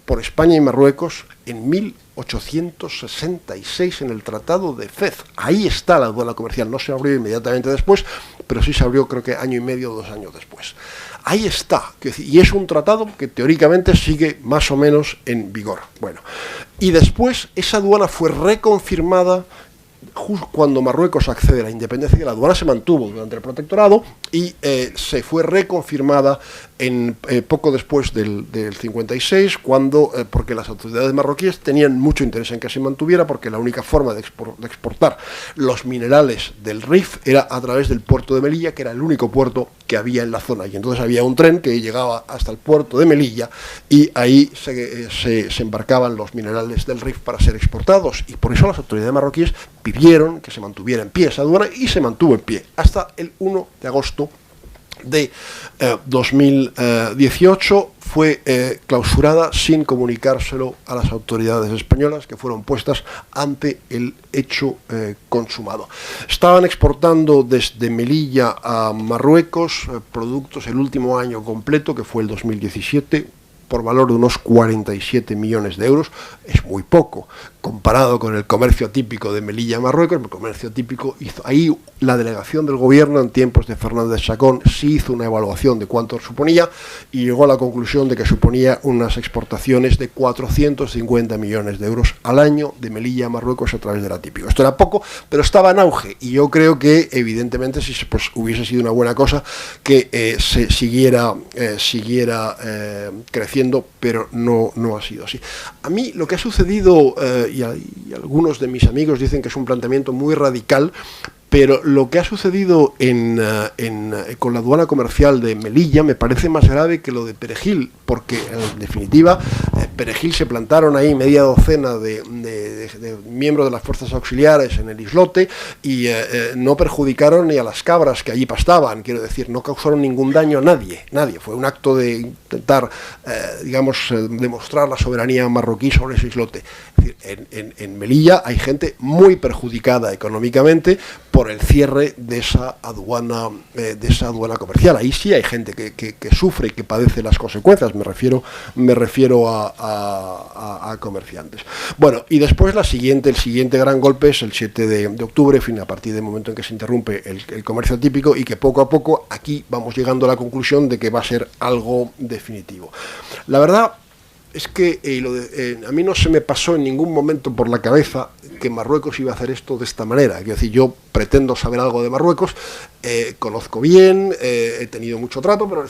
por España y Marruecos en 1866 en el Tratado de Fez. Ahí está la aduana comercial, no se abrió inmediatamente después, pero sí se abrió, creo que año y medio o 2 años después. Ahí está, y es un tratado que teóricamente sigue más o menos en vigor. Bueno, y después esa aduana fue reconfirmada justo cuando Marruecos accede a la independencia. La aduana se mantuvo durante el protectorado y se fue reconfirmada poco después del 56, porque las autoridades marroquíes tenían mucho interés en que se mantuviera, porque la única forma de exportar los minerales del Rif era a través del puerto de Melilla, que era el único puerto que había en la zona, y entonces había un tren que llegaba hasta el puerto de Melilla y ahí se embarcaban los minerales del Rif para ser exportados, y por eso las autoridades marroquíes pidieron que se mantuviera en pie esa aduana, y se mantuvo en pie hasta el 1 de agosto de 2018. Fue clausurada sin comunicárselo a las autoridades españolas, que fueron puestas ante el hecho consumado. Estaban exportando desde Melilla a Marruecos productos el último año completo, que fue el 2017, por valor de unos 47 millones de euros. Es muy poco comparado con el comercio atípico de Melilla, Marruecos. El comercio atípico hizo ahí, la delegación del gobierno en tiempos de Fernández Chacón sí hizo una evaluación de cuánto suponía y llegó a la conclusión de que suponía unas exportaciones de 450 millones de euros al año de Melilla a Marruecos a través del atípico. Esto era poco, pero estaba en auge, y yo creo que evidentemente si pues hubiese sido una buena cosa que se siguiera creciendo, pero no ha sido así. A mí lo que ha sucedido, y algunos de mis amigos dicen que es un planteamiento muy radical, pero lo que ha sucedido con la aduana comercial de Melilla me parece más grave que lo de Perejil, porque en definitiva Perejil se plantaron ahí media docena de miembros de las fuerzas auxiliares en el islote y no perjudicaron ni a las cabras que allí pastaban, quiero decir, no causaron ningún daño a nadie. Fue un acto de intentar, demostrar la soberanía marroquí sobre ese islote. Es decir, en Melilla hay gente muy perjudicada económicamente por el cierre de esa aduana comercial. Ahí sí hay gente que sufre y que padece las consecuencias, me refiero a comerciantes. Bueno, y después el siguiente gran golpe es el 7 de octubre, a partir del momento en que se interrumpe el comercio atípico, y que poco a poco aquí vamos llegando a la conclusión de que va a ser algo definitivo. La verdad es que a mí no se me pasó en ningún momento por la cabeza que Marruecos iba a hacer esto de esta manera. Quiero decir, yo pretendo saber algo de Marruecos, conozco bien, he tenido mucho trato pero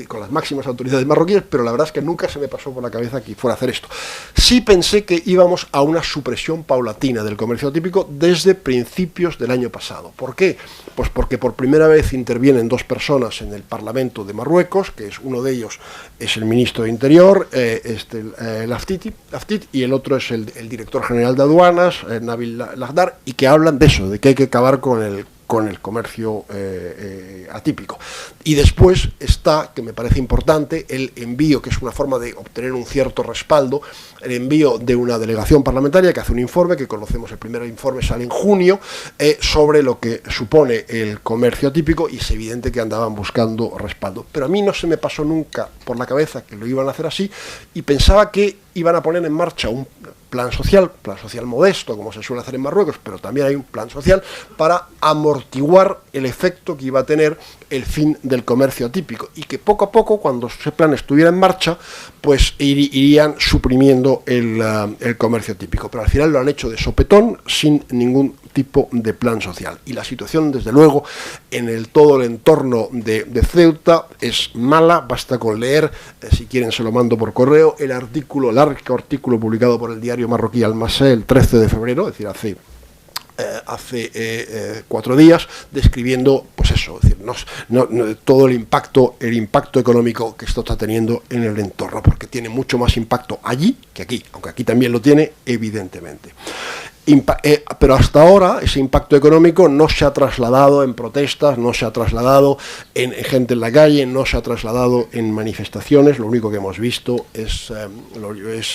con las máximas autoridades marroquíes, pero la verdad es que nunca se me pasó por la cabeza que fuera a hacer esto. Sí pensé que íbamos a una supresión paulatina del comercio atípico desde principios del año pasado. ¿Por qué? Pues porque por primera vez intervienen dos personas en el Parlamento de Marruecos, que uno de ellos es el ministro de Interior, Laftit, y el otro es el director general de aduanas, Nabil Laghdar, y que hablan de eso, de que hay que acabar con el comercio atípico. Y después está, que me parece importante, el envío, que es una forma de obtener un cierto respaldo, el envío de una delegación parlamentaria que hace un informe, que conocemos, el primer informe sale en junio, sobre lo que supone el comercio atípico, y es evidente que andaban buscando respaldo. Pero a mí no se me pasó nunca por la cabeza que lo iban a hacer así, y pensaba que iban a poner en marcha un plan social modesto, como se suele hacer en Marruecos, pero también hay un plan social para amortiguar el efecto que iba a tener el fin del comercio atípico, y que poco a poco, cuando ese plan estuviera en marcha, pues irían suprimiendo el comercio atípico. Pero al final lo han hecho de sopetón, sin ningún tipo de plan social. Y la situación, desde luego, en todo el entorno de Ceuta es mala. Basta con leer, si quieren se lo mando por correo, el largo artículo publicado por el diario marroquí Al-Masé el 13 de febrero, es decir, hace 4 días, describiendo pues eso, es decir, todo el impacto económico que esto está teniendo en el entorno, porque tiene mucho más impacto allí que aquí, aunque aquí también lo tiene, evidentemente. Pero hasta ahora ese impacto económico no se ha trasladado en protestas, no se ha trasladado en gente en la calle, no se ha trasladado en manifestaciones. Lo único que hemos visto es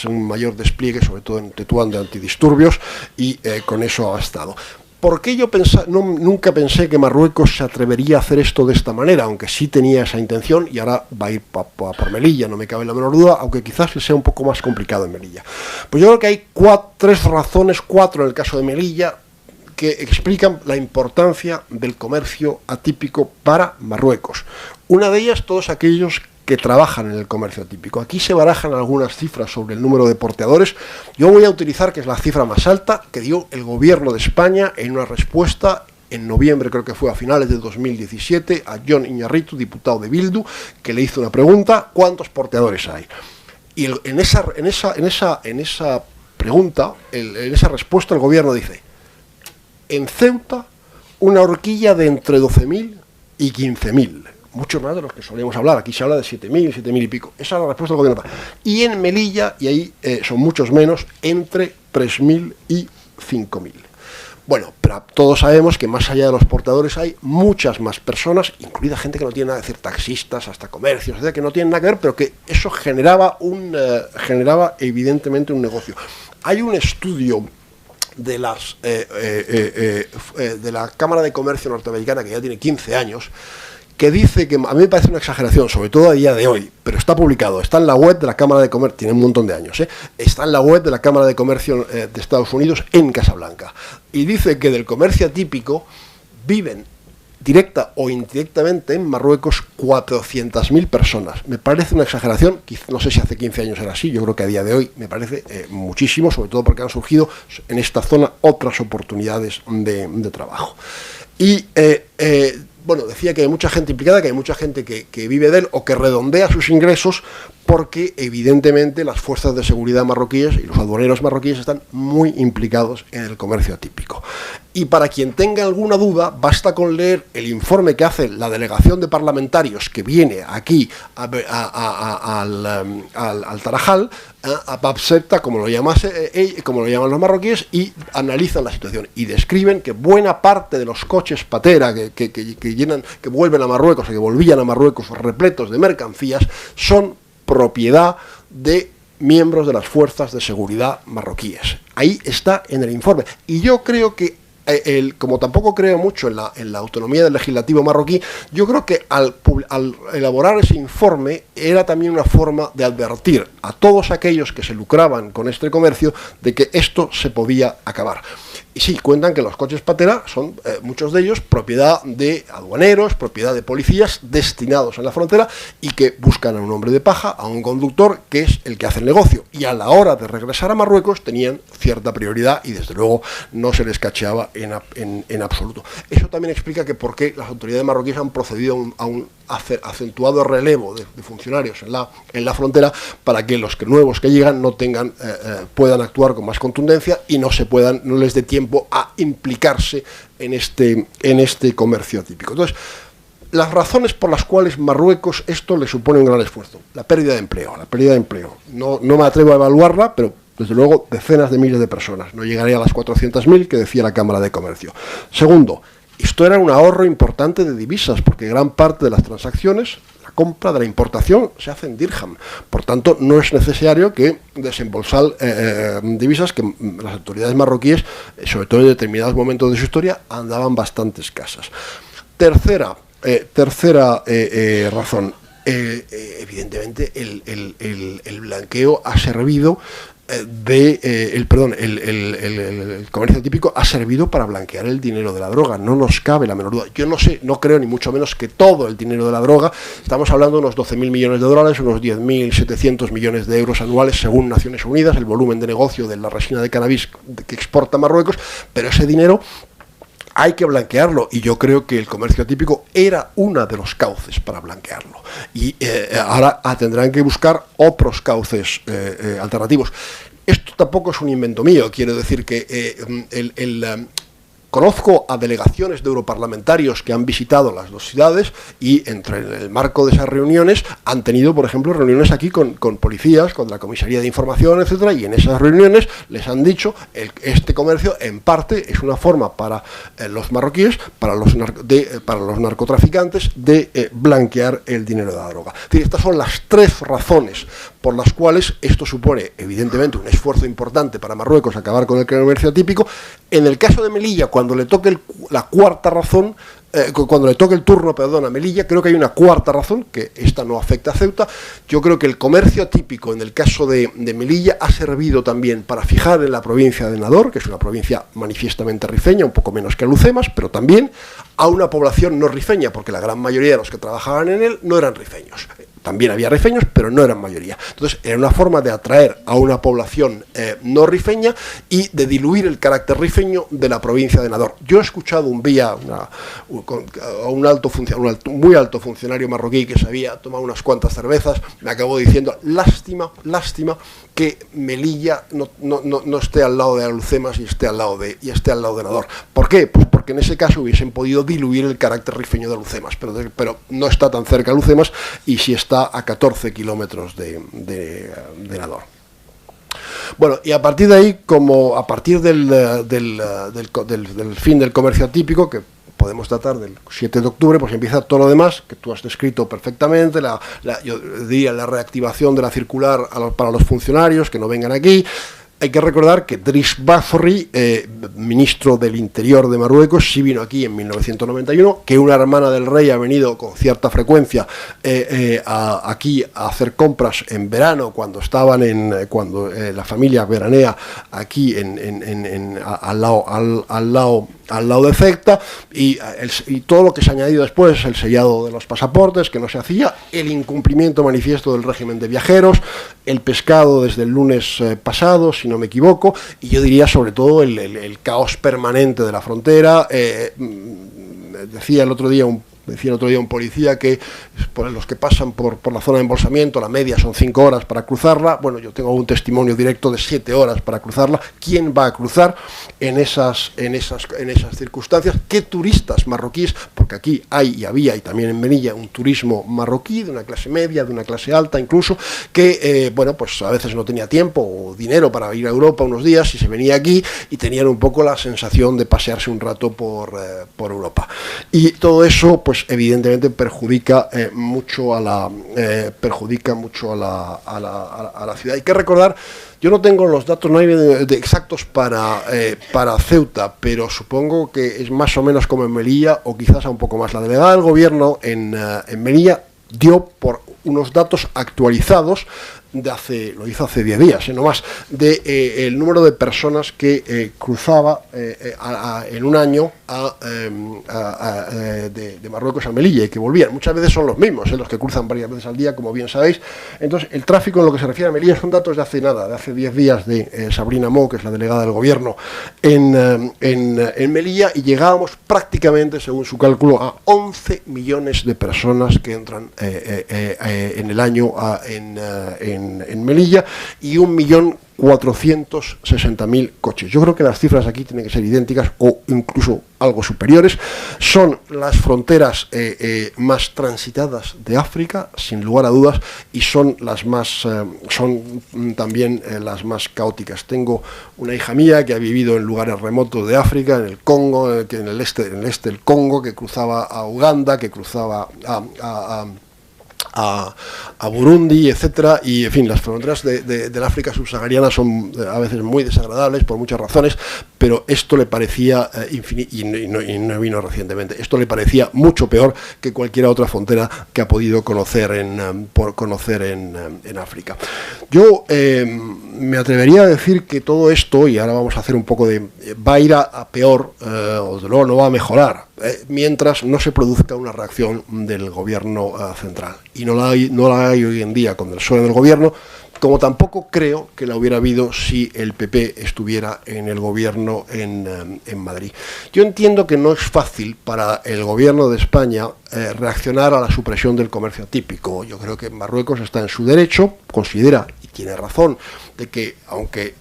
un mayor despliegue, sobre todo en Tetuán, de antidisturbios, y con eso ha bastado. ¿Por qué yo nunca pensé que Marruecos se atrevería a hacer esto de esta manera? Aunque sí tenía esa intención, y ahora va a ir por Melilla, no me cabe la menor duda, aunque quizás sea un poco más complicado en Melilla. Pues yo creo que hay 4 en el caso de Melilla, que explican la importancia del comercio atípico para Marruecos. Una de ellas, todos aquellos que trabajan en el comercio atípico. Aquí se barajan algunas cifras sobre el número de porteadores. Yo voy a utilizar, que es la cifra más alta, que dio el gobierno de España en una respuesta en noviembre, creo que fue a finales de 2017, a Jon Iñárritu, diputado de Bildu, que le hizo una pregunta: ¿cuántos porteadores hay? Y en esa pregunta, en esa respuesta, el gobierno dice: en Ceuta, una horquilla de entre 12.000 y 15.000. Mucho más de los que solíamos hablar. Aquí se habla de 7.000, 7.000 y pico. Esa es la respuesta del gobierno. Y en Melilla, y ahí son muchos menos, entre 3.000 y 5.000. Bueno, pero todos sabemos que más allá de los portadores hay muchas más personas, incluida gente que no tiene nada que decir, taxistas, hasta comercios, que no tienen nada que ver, pero que eso generaba evidentemente un negocio. Hay un estudio de la Cámara de Comercio norteamericana, que ya tiene 15 años, que dice que a mí me parece una exageración, sobre todo a día de hoy, pero está publicado, está en la web de la Cámara de Comercio, tiene un montón de años, está en la web de la Cámara de Comercio de Estados Unidos en Casablanca, y dice que del comercio atípico viven directa o indirectamente en Marruecos 400.000 personas. Me parece una exageración, no sé si hace 15 años era así, yo creo que a día de hoy me parece muchísimo, sobre todo porque han surgido en esta zona otras oportunidades de trabajo. Y bueno, decía que hay mucha gente implicada, que hay mucha gente que vive de él o que redondea sus ingresos, porque evidentemente las fuerzas de seguridad marroquíes y los aduaneros marroquíes están muy implicados en el comercio atípico. Y para quien tenga alguna duda, basta con leer el informe que hace la delegación de parlamentarios que viene aquí al Tarajal, a Babseta, como lo llaman los marroquíes, y analizan la situación y describen que buena parte de los coches patera que vuelven a Marruecos o que volvían a Marruecos repletos de mercancías son propiedad de miembros de las fuerzas de seguridad marroquíes. Ahí está en el informe. Y yo creo que como tampoco creo mucho en la autonomía del legislativo marroquí, yo creo que al elaborar ese informe era también una forma de advertir a todos aquellos que se lucraban con este comercio de que esto se podía acabar. Y sí, cuentan que los coches patera son, muchos de ellos, propiedad de aduaneros, propiedad de policías destinados en la frontera y que buscan a un hombre de paja, a un conductor, que es el que hace el negocio. Y a la hora de regresar a Marruecos tenían cierta prioridad y desde luego no se les cacheaba en absoluto. Eso también explica que por qué las autoridades marroquíes han procedido a un acentuado relevo de funcionarios en la frontera para que los nuevos que llegan no puedan actuar con más contundencia y no les dé tiempo a implicarse en este comercio atípico. Entonces, las razones por las cuales Marruecos esto le supone un gran esfuerzo: la pérdida de empleo. No me atrevo a evaluarla, pero desde luego decenas de miles de personas. No llegaría a las 400.000 que decía la Cámara de Comercio. Segundo, esto era un ahorro importante de divisas, porque gran parte de las transacciones, la compra de la importación, se hace en dirham. Por tanto, no es necesario que desembolsar divisas que las autoridades marroquíes, sobre todo en determinados momentos de su historia, andaban bastante escasas. Tercera razón. Evidentemente, el blanqueo ha servido el comercio atípico ha servido para blanquear el dinero de la droga, no nos cabe la menor duda. Yo no creo ni mucho menos que todo el dinero de la droga, estamos hablando de unos 12.000 millones de dólares, unos 10.700 millones de euros anuales según Naciones Unidas, el volumen de negocio de la resina de cannabis que exporta Marruecos, pero ese dinero hay que blanquearlo, y yo creo que el comercio atípico era uno de los cauces para blanquearlo. Y ahora tendrán que buscar otros cauces alternativos. Esto tampoco es un invento mío, quiero decir que conozco a delegaciones de europarlamentarios que han visitado las dos ciudades y entre el marco de esas reuniones han tenido, por ejemplo, reuniones aquí con policías, con la Comisaría de Información, etcétera, y en esas reuniones les han dicho este comercio en parte es una forma para los marroquíes, para los narcotraficantes de blanquear el dinero de la droga. Es decir, estas son las tres razones por las cuales esto supone evidentemente un esfuerzo importante para Marruecos acabar con el comercio atípico. En el caso de Melilla, cuando le toque la cuarta razón, cuando le toque el turno, a Melilla, creo que hay una cuarta razón, que esta no afecta a Ceuta. Yo creo que el comercio atípico, en el caso de Melilla, ha servido también para fijar en la provincia de Nador, que es una provincia manifiestamente rifeña, un poco menos que Alucemas, pero también a una población no rifeña, porque la gran mayoría de los que trabajaban en él no eran rifeños. También había rifeños, pero no eran mayoría. Entonces, era una forma de atraer a una población no rifeña y de diluir el carácter rifeño de la provincia de Nador. Yo he escuchado un día a un muy alto funcionario marroquí que se había tomado unas cuantas cervezas, me acabó diciendo, lástima que Melilla no esté al lado de Alucemas y esté al lado de Nador. ¿Por qué? Pues porque en ese caso hubiesen podido diluir el carácter rifeño de Alucemas, pero no está tan cerca de Alucemas y sí está a 14 kilómetros de Nador. Bueno, y a partir de ahí, como a partir del fin del comercio atípico, que podemos tratar del 7 de octubre, pues empieza todo lo demás, que tú has descrito perfectamente, yo diría la reactivación de la circular para los funcionarios que no vengan aquí, Hay que recordar que Driss Bafri, ministro del Interior de Marruecos, sí vino aquí en 1991, que una hermana del rey ha venido con cierta frecuencia aquí a hacer compras en verano, cuando la familia veranea aquí al lado de Ceuta, y todo lo que se ha añadido después, el sellado de los pasaportes, que no se hacía, el incumplimiento manifiesto del régimen de viajeros, el pescado desde el lunes pasado, si no me equivoco, y yo diría sobre todo el caos permanente de la frontera. Decía el otro día un policía que por los que pasan por la zona de embolsamiento, la media son 5 horas para cruzarla. Bueno, yo tengo un testimonio directo de 7 horas para cruzarla. ¿Quién va a cruzar en esas circunstancias? ¿Qué turistas marroquíes? Porque aquí hay y había, y también en Melilla, un turismo marroquí de una clase media, de una clase alta incluso, que pues a veces no tenía tiempo o dinero para ir a Europa unos días y se venía aquí y tenían un poco la sensación de pasearse un rato por Europa. Y todo eso, pues evidentemente perjudica mucho a la ciudad. Hay que recordar, yo no tengo los datos, no hay exactos para Ceuta, pero supongo que es más o menos como en Melilla, o quizás un poco más. La delegada del gobierno en Melilla dio por unos datos actualizados lo hizo hace 10 días, no más, el número de personas que cruzaba en un año de Marruecos a Melilla y que volvían. Muchas veces son los mismos, los que cruzan varias veces al día, como bien sabéis. Entonces, el tráfico en lo que se refiere a Melilla son datos de hace 10 días de Sabrina Mo, que es la delegada del gobierno en Melilla, y llegábamos prácticamente, según su cálculo, a 11 millones de personas que entran en el año en Melilla, y 1.460.000 coches. Yo creo que las cifras aquí tienen que ser idénticas o incluso algo superiores. Son las fronteras más transitadas de África, sin lugar a dudas, y son también las más caóticas. Tengo una hija mía que ha vivido en lugares remotos de África, en el Congo, en el este del Congo, que cruzaba a Uganda, que cruzaba a Burundi, etcétera, y en fin, las fronteras de la África subsahariana son a veces muy desagradables por muchas razones, pero esto le parecía y no vino recientemente, esto le parecía mucho peor que cualquier otra frontera que ha podido conocer en África. Yo me atrevería a decir que todo esto, y ahora vamos a hacer un poco va a ir a peor, o desde luego no va a mejorar, mientras no se produzca una reacción del gobierno central. Y no la hay hoy en día con el PSOE del gobierno, como tampoco creo que la hubiera habido si el PP estuviera en el gobierno en Madrid. Yo entiendo que no es fácil para el gobierno de España reaccionar a la supresión del comercio atípico. Yo creo que Marruecos está en su derecho, considera, y tiene razón, de que aunque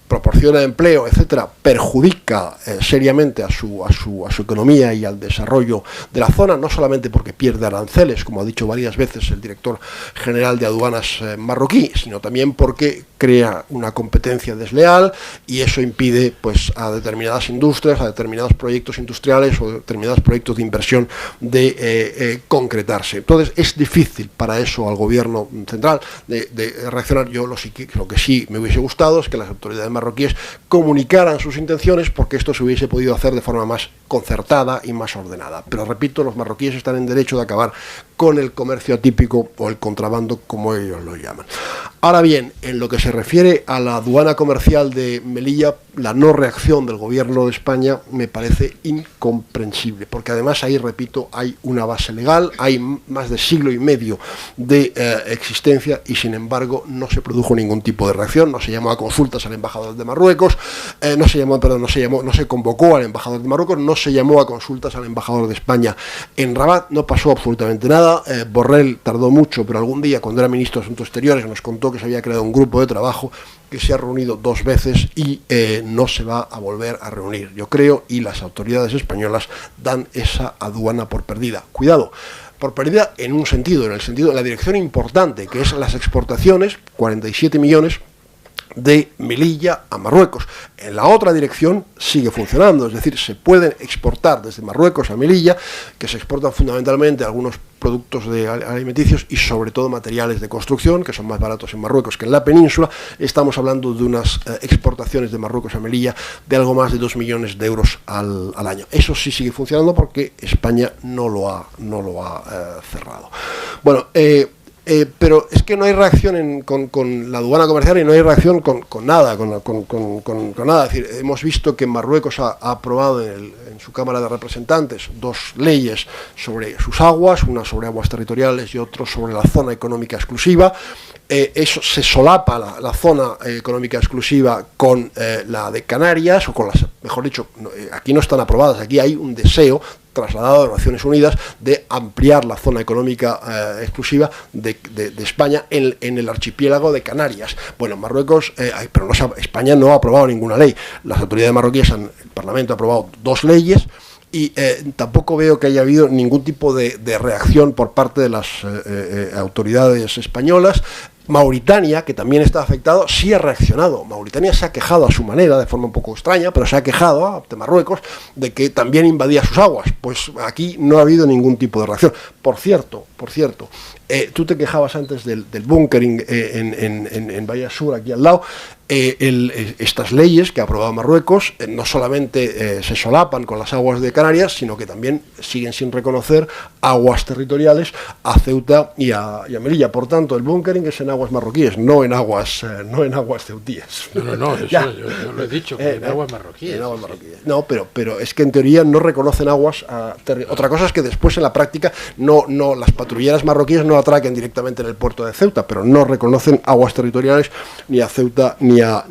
proporciona empleo, etcétera, perjudica seriamente a su economía y al desarrollo de la zona, no solamente porque pierde aranceles, como ha dicho varias veces el director general de aduanas marroquí, sino también porque crea una competencia desleal, y eso impide pues a determinadas industrias, a determinados proyectos industriales o determinados proyectos de inversión de concretarse. Entonces es difícil para eso al gobierno central de reaccionar. Yo lo que sí me hubiese gustado es que las autoridades marroquíes comunicaran sus intenciones, porque esto se hubiese podido hacer de forma más concertada y más ordenada. Pero repito, los marroquíes están en derecho de acabar con el comercio atípico o el contrabando, como ellos lo llaman. Ahora bien, en lo que se refiere a la aduana comercial de Melilla, la no reacción del gobierno de España me parece incomprensible, porque además ahí, repito, hay una base legal, hay más de siglo y medio de existencia, y sin embargo no se produjo ningún tipo de reacción. No se llamó a consultas al embajador de Marruecos, no se convocó al embajador de Marruecos, no se llamó a consultas al embajador de España en Rabat, no pasó absolutamente nada. Borrell tardó mucho, pero algún día, cuando era ministro de Asuntos Exteriores, nos contó que se había creado un grupo de trabajo que se ha reunido 2 veces y no se va a volver a reunir, yo creo, y las autoridades españolas dan esa aduana por perdida. Cuidado, por perdida en la dirección importante, que es las exportaciones, 47 millones, de Melilla a Marruecos. En la otra dirección sigue funcionando, es decir, se pueden exportar desde Marruecos a Melilla, que se exportan fundamentalmente algunos productos alimenticios y sobre todo materiales de construcción, que son más baratos en Marruecos que en la península. Estamos hablando de unas exportaciones de Marruecos a Melilla de algo más de 2 millones de euros al año. Eso sí sigue funcionando porque España no lo ha cerrado. Bueno, pero es que no hay reacción con la aduana comercial y no hay reacción con nada, con nada. Es decir, hemos visto que Marruecos ha aprobado en su Cámara de Representantes 2 leyes sobre sus aguas, una sobre aguas territoriales y otra sobre la zona económica exclusiva. Eso se solapa la zona económica exclusiva con la de Canarias, o con las, mejor dicho, aquí no están aprobadas, aquí hay un deseo trasladado a las Naciones Unidas de ampliar la zona económica exclusiva de España en el archipiélago de Canarias. Bueno, Marruecos, pero España no ha aprobado ninguna ley. Las autoridades marroquíes, el Parlamento ha aprobado 2 leyes, y tampoco veo que haya habido ningún tipo de reacción por parte de las autoridades españolas. Mauritania, que también está afectado, sí ha reaccionado. Mauritania se ha quejado a su manera, de forma un poco extraña, pero se ha quejado ante Marruecos de que también invadía sus aguas. Pues aquí no ha habido ningún tipo de reacción. Por cierto, tú te quejabas antes del bunkering en Bahía Sur, aquí al lado. Estas leyes que ha aprobado Marruecos no solamente se solapan con las aguas de Canarias, sino que también siguen sin reconocer aguas territoriales a Ceuta y a Melilla. Por tanto, el bunkering es en aguas marroquíes, no en aguas ceutíes. No, eso yo lo he dicho, que en aguas marroquíes. En aguas marroquíes. No, pero es que en teoría no reconocen aguas. Otra cosa es que después en la práctica no las patrulleras marroquíes no atraquen directamente en el puerto de Ceuta, pero no reconocen aguas territoriales ni a Ceuta ni a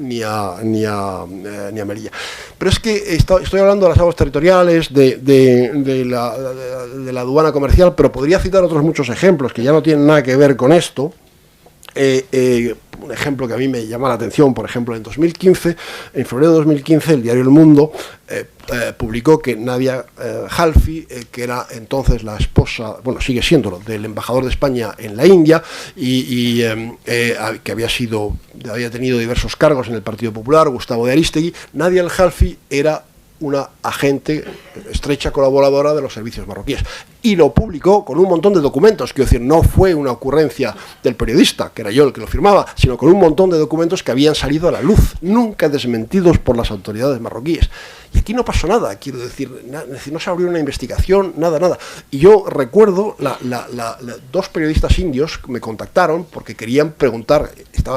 Melilla. Pero es que estoy hablando de las aguas territoriales, de la aduana comercial, pero podría citar otros muchos ejemplos que ya no tienen nada que ver con esto. Un ejemplo que a mí me llama la atención, por ejemplo, en 2015, en febrero de 2015, el diario El Mundo publicó que Nadia Halfi, que era entonces la esposa, bueno, sigue siéndolo, del embajador de España en la India, y que había tenido diversos cargos en el Partido Popular, Gustavo de Arístegui. Nadia Halfi era una agente estrecha colaboradora de los servicios marroquíes, y lo publicó con un montón de documentos. Quiero decir, no fue una ocurrencia del periodista, que era yo el que lo firmaba, sino con un montón de documentos que habían salido a la luz, nunca desmentidos por las autoridades marroquíes. Y aquí no pasó nada, quiero decir, no se abrió una investigación, nada. Y yo recuerdo, 2 periodistas indios me contactaron porque querían preguntar,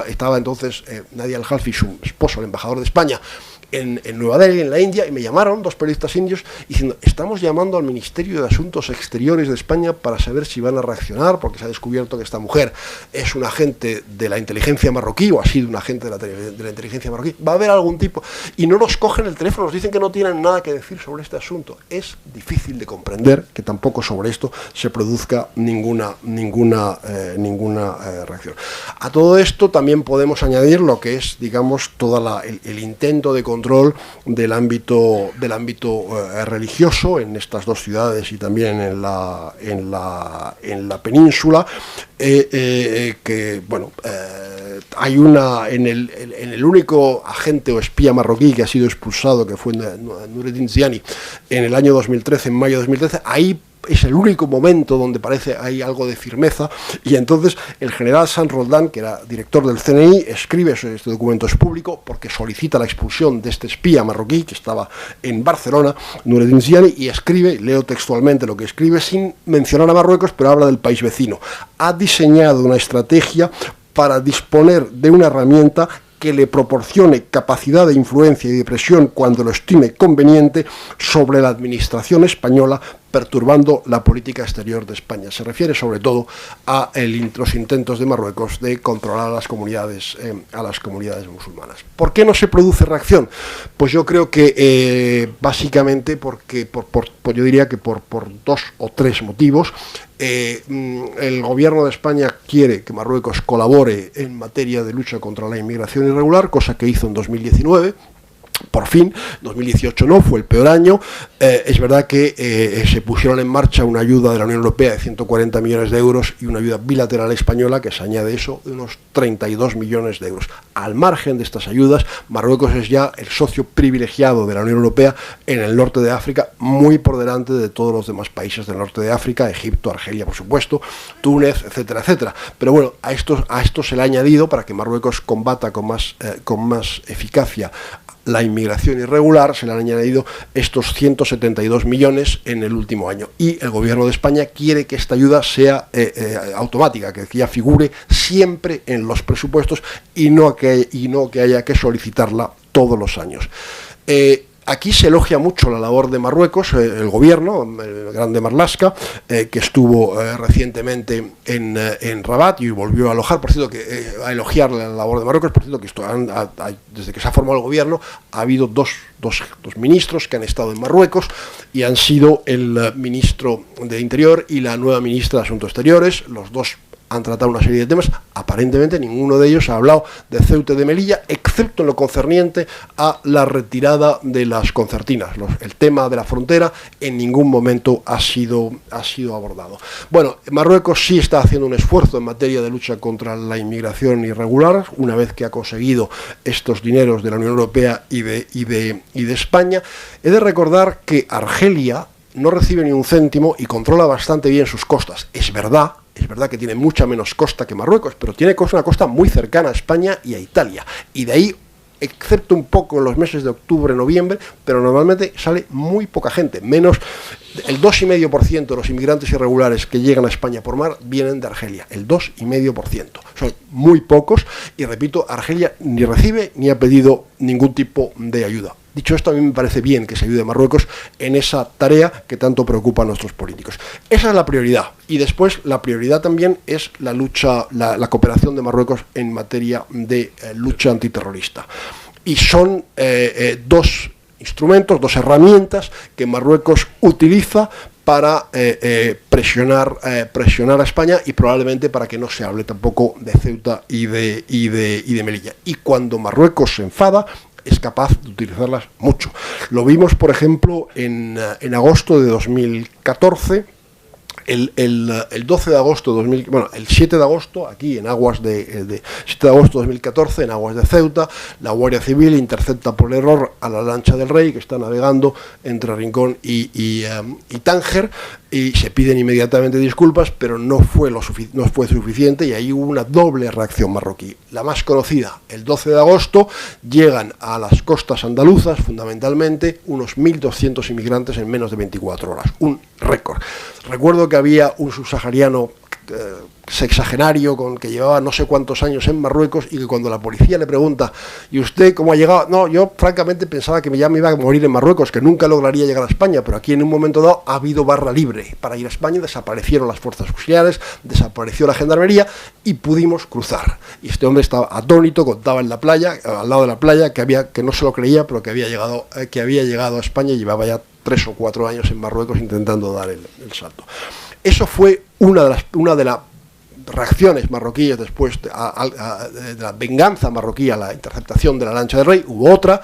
estaba entonces Nadia Al-Halfi, su esposo, el embajador de España, en Nueva Delhi, en la India, y me llamaron 2 periodistas indios diciendo: estamos llamando al Ministerio de Asuntos Exteriores de España para saber si van a reaccionar, porque se ha descubierto que esta mujer es un agente de la inteligencia marroquí, o ha sido un agente de la inteligencia marroquí. ¿Va a haber algún tipo? Y no nos cogen el teléfono, nos dicen que no tienen nada que decir sobre este asunto. Es difícil de comprender que tampoco sobre esto se produzca ninguna reacción. A todo esto también podemos añadir lo que es, digamos, el intento de control del ámbito religioso en estas 2 ciudades y también en la península, que bueno, hay en el único agente o espía marroquí que ha sido expulsado, que fue Nureddin Ziani, en el año 2013, en mayo de 2013, ahí es el único momento donde parece hay algo de firmeza, y entonces el general San Roldán, que era director del CNI, escribe, este documento es público, porque solicita la expulsión de este espía marroquí que estaba en Barcelona, Nureddin Ziani, y escribe, leo textualmente lo que escribe sin mencionar a Marruecos, pero habla del país vecino. Ha diseñado una estrategia para disponer de una herramienta que le proporcione capacidad de influencia y de presión cuando lo estime conveniente sobre la administración española, perturbando la política exterior de España. Se refiere sobre todo a los intentos de Marruecos de controlar a las comunidades musulmanas. ¿Por qué no se produce reacción? Pues yo creo que básicamente porque yo diría que por 2 o 3 motivos. El gobierno de España quiere que Marruecos colabore en materia de lucha contra la inmigración irregular, cosa que hizo en 2019. Por fin, 2018 no, fue el peor año. Es verdad que se pusieron en marcha una ayuda de la Unión Europea de 140 millones de euros y una ayuda bilateral española que se añade eso de unos 32 millones de euros. Al margen de estas ayudas, Marruecos es ya el socio privilegiado de la Unión Europea en el norte de África, muy por delante de todos los demás países del norte de África, Egipto, Argelia, por supuesto, Túnez, etcétera, etcétera. Pero bueno, a esto se le ha añadido, para que Marruecos combata con más eficacia la inmigración irregular, se le han añadido estos 172 millones en el último año. Y el gobierno de España quiere que esta ayuda sea automática, que ya figure siempre en los presupuestos y no que haya que solicitarla todos los años. Aquí se elogia mucho la labor de Marruecos, el gobierno, el grande Marlaska, que estuvo recientemente en Rabat y volvió a alojar, por cierto, a elogiar la labor de Marruecos. Por cierto, que desde que se ha formado el gobierno ha habido dos ministros que han estado en Marruecos y han sido el ministro de Interior y la nueva ministra de Asuntos Exteriores. Los dos han tratado una serie de temas. Aparentemente ninguno de ellos ha hablado de Ceuta y de Melilla, excepto en lo concerniente a la retirada de las concertinas. El tema de la frontera en ningún momento ha sido abordado. Bueno, Marruecos sí está haciendo un esfuerzo en materia de lucha contra la inmigración irregular, una vez que ha conseguido estos dineros de la Unión Europea y de España. He de recordar que Argelia no recibe ni un céntimo y controla bastante bien sus costas. Es verdad que tiene mucha menos costa que Marruecos, pero tiene una costa muy cercana a España y a Italia. Y de ahí, excepto un poco en los meses de octubre, noviembre, pero normalmente sale muy poca gente. Menos el 2,5% de los inmigrantes irregulares que llegan a España por mar vienen de Argelia. El 2,5%. Son muy pocos y, repito, Argelia ni recibe ni ha pedido ningún tipo de ayuda. Dicho esto, a mí me parece bien que se ayude a Marruecos en esa tarea que tanto preocupa a nuestros políticos. Esa es la prioridad. Y después la prioridad también es la lucha, la cooperación de Marruecos en materia de lucha antiterrorista. Y son dos instrumentos, dos herramientas que Marruecos utiliza para presionar a España y probablemente para que no se hable tampoco de Ceuta y de Melilla. Y cuando Marruecos se enfada, es capaz de utilizarlas mucho. Lo vimos, por ejemplo, en agosto de 2014, el 12 de agosto de el 7 de agosto, aquí en aguas de 7 de agosto de 2014, en aguas de Ceuta, la Guardia Civil intercepta por error a la lancha del Rey, que está navegando entre Rincón y Tánger, y se piden inmediatamente disculpas, pero no fue suficiente, y ahí hubo una doble reacción marroquí. La más conocida, el 12 de agosto, llegan a las costas andaluzas, fundamentalmente, unos 1.200 inmigrantes en menos de 24 horas, un récord. Recuerdo que había un subsahariano sexagenario que llevaba no sé cuántos años en Marruecos y que cuando la policía le pregunta ¿y usted cómo ha llegado? No, yo francamente pensaba que ya me iba a morir en Marruecos, que nunca lograría llegar a España, pero aquí en un momento dado ha habido barra libre para ir a España, desaparecieron las fuerzas auxiliares, desapareció la gendarmería y pudimos cruzar. Y este hombre estaba atónito, contaba en la playa, al lado de la playa, que no se lo creía, pero que había llegado a España y llevaba ya 3 o 4 años en Marruecos intentando dar el salto. Eso fue una de las reacciones marroquíes después de la venganza marroquí a la interceptación de la lancha del Rey. Hubo otra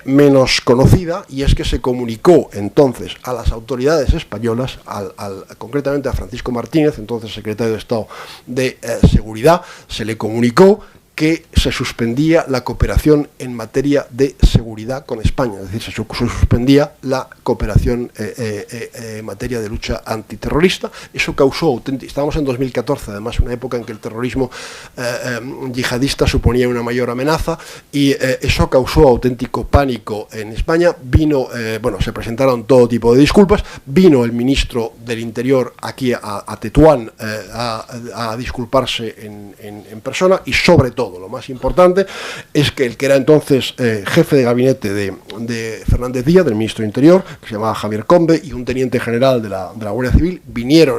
menos conocida, y es que se comunicó entonces a las autoridades españolas, concretamente a Francisco Martínez, entonces secretario de Estado de Seguridad, se le comunicó que se suspendía la cooperación en materia de seguridad con España, es decir, se suspendía la cooperación en materia de lucha antiterrorista. Eso causó estábamos en 2014, además una época en que el terrorismo yihadista suponía una mayor amenaza, y eso causó auténtico pánico en España. Se presentaron todo tipo de disculpas, vino el ministro del Interior aquí a Tetuán a disculparse en persona, y sobre todo, lo más importante es que el que era entonces jefe de gabinete de Fernández Díaz, del ministro de Interior, que se llamaba Javier Combe, y un teniente general de la Guardia Civil,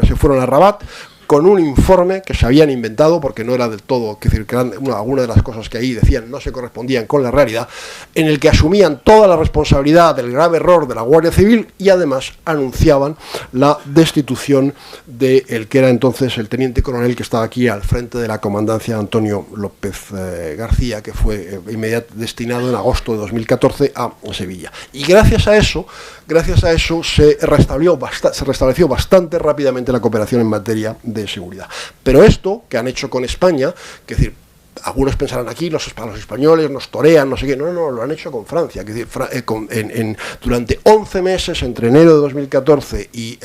se fueron a Rabat con un informe que se habían inventado, porque no era del todo, es decir, que algunas de las cosas que ahí decían no se correspondían con la realidad, en el que asumían toda la responsabilidad del grave error de la Guardia Civil y además anunciaban la destitución del que era entonces el teniente coronel que estaba aquí al frente de la comandancia, Antonio López García, que fue destinado en agosto de 2014 a Sevilla. Y gracias a eso se restableció bastante rápidamente la cooperación en materia de seguridad. Pero esto que han hecho con España, que es decir, algunos pensarán aquí, los españoles nos torean, no sé qué, no, lo han hecho con Francia, es decir, durante 11 meses, entre enero de 2014 y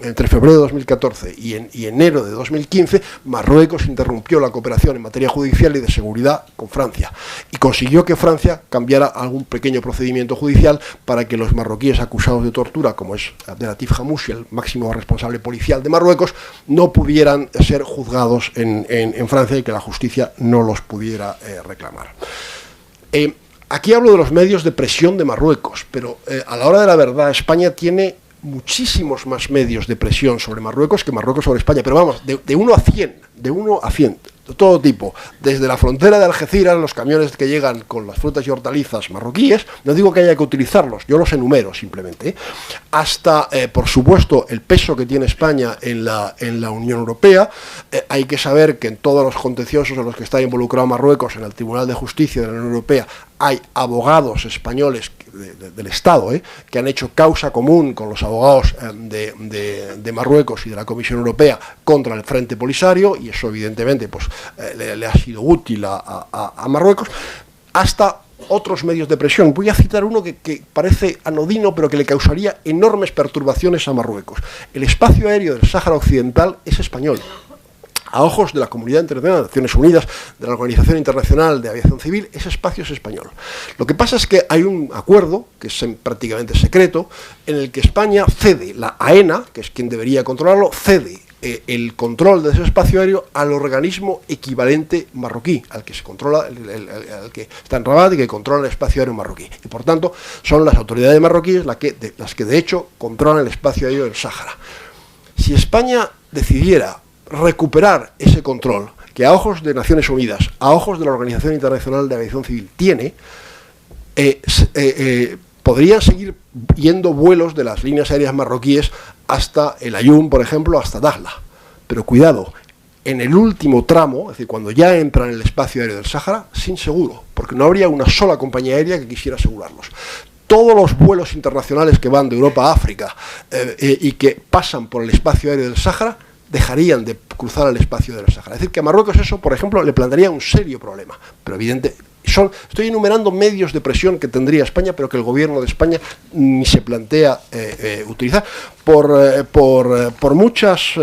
entre febrero de 2014 y enero de 2015, Marruecos interrumpió la cooperación en materia judicial y de seguridad con Francia, y consiguió que Francia cambiara algún pequeño procedimiento judicial para que los marroquíes acusados de tortura, como es Abdelatif Hamouchi, el máximo responsable policial de Marruecos, no pudieran ser juzgados en Francia y que la justicia no los pudiera reclamar. Aquí hablo de los medios de presión de Marruecos, pero a la hora de la verdad España tiene muchísimos más medios de presión sobre Marruecos que Marruecos sobre España, pero vamos, de 1 a 100, de todo tipo, desde la frontera de Algeciras, los camiones que llegan con las frutas y hortalizas marroquíes, no digo que haya que utilizarlos, yo los enumero simplemente, hasta, por supuesto, el peso que tiene España en la Unión Europea. Hay que saber que en todos los contenciosos en los que está involucrado Marruecos en el Tribunal de Justicia de la Unión Europea hay abogados españoles del Estado, que han hecho causa común con los abogados de Marruecos y de la Comisión Europea contra el Frente Polisario, y eso evidentemente pues, le ha sido útil a Marruecos, hasta otros medios de presión. Voy a citar uno que parece anodino, pero que le causaría enormes perturbaciones a Marruecos. El espacio aéreo del Sáhara Occidental es español. A ojos de la comunidad internacional, de Naciones Unidas, de la Organización Internacional de Aviación Civil, ese espacio es español. Lo que pasa es que hay un acuerdo, que es prácticamente secreto, en el que España cede, la AENA, que es quien debería controlarlo, cede el control de ese espacio aéreo al organismo equivalente marroquí, al que se controla, al que está en Rabat y que controla el espacio aéreo marroquí. Y por tanto, son las autoridades marroquíes las que de hecho controlan el espacio aéreo del Sáhara. Si España decidiera recuperar ese control, que a ojos de Naciones Unidas, a ojos de la Organización Internacional de Aviación Civil tiene, podrían seguir yendo vuelos de las líneas aéreas marroquíes hasta El Aaiún, por ejemplo, hasta Dakhla. Pero cuidado, en el último tramo, es decir, cuando ya entran en el espacio aéreo del Sáhara, sin seguro, porque no habría una sola compañía aérea que quisiera asegurarlos. Todos los vuelos internacionales que van de Europa a África y que pasan por el espacio aéreo del Sáhara dejarían de cruzar el espacio del Sáhara. Es decir, que a Marruecos eso, por ejemplo, le plantearía un serio problema. Pero evidente, estoy enumerando medios de presión que tendría España, pero que el gobierno de España ni se plantea utilizar por muchas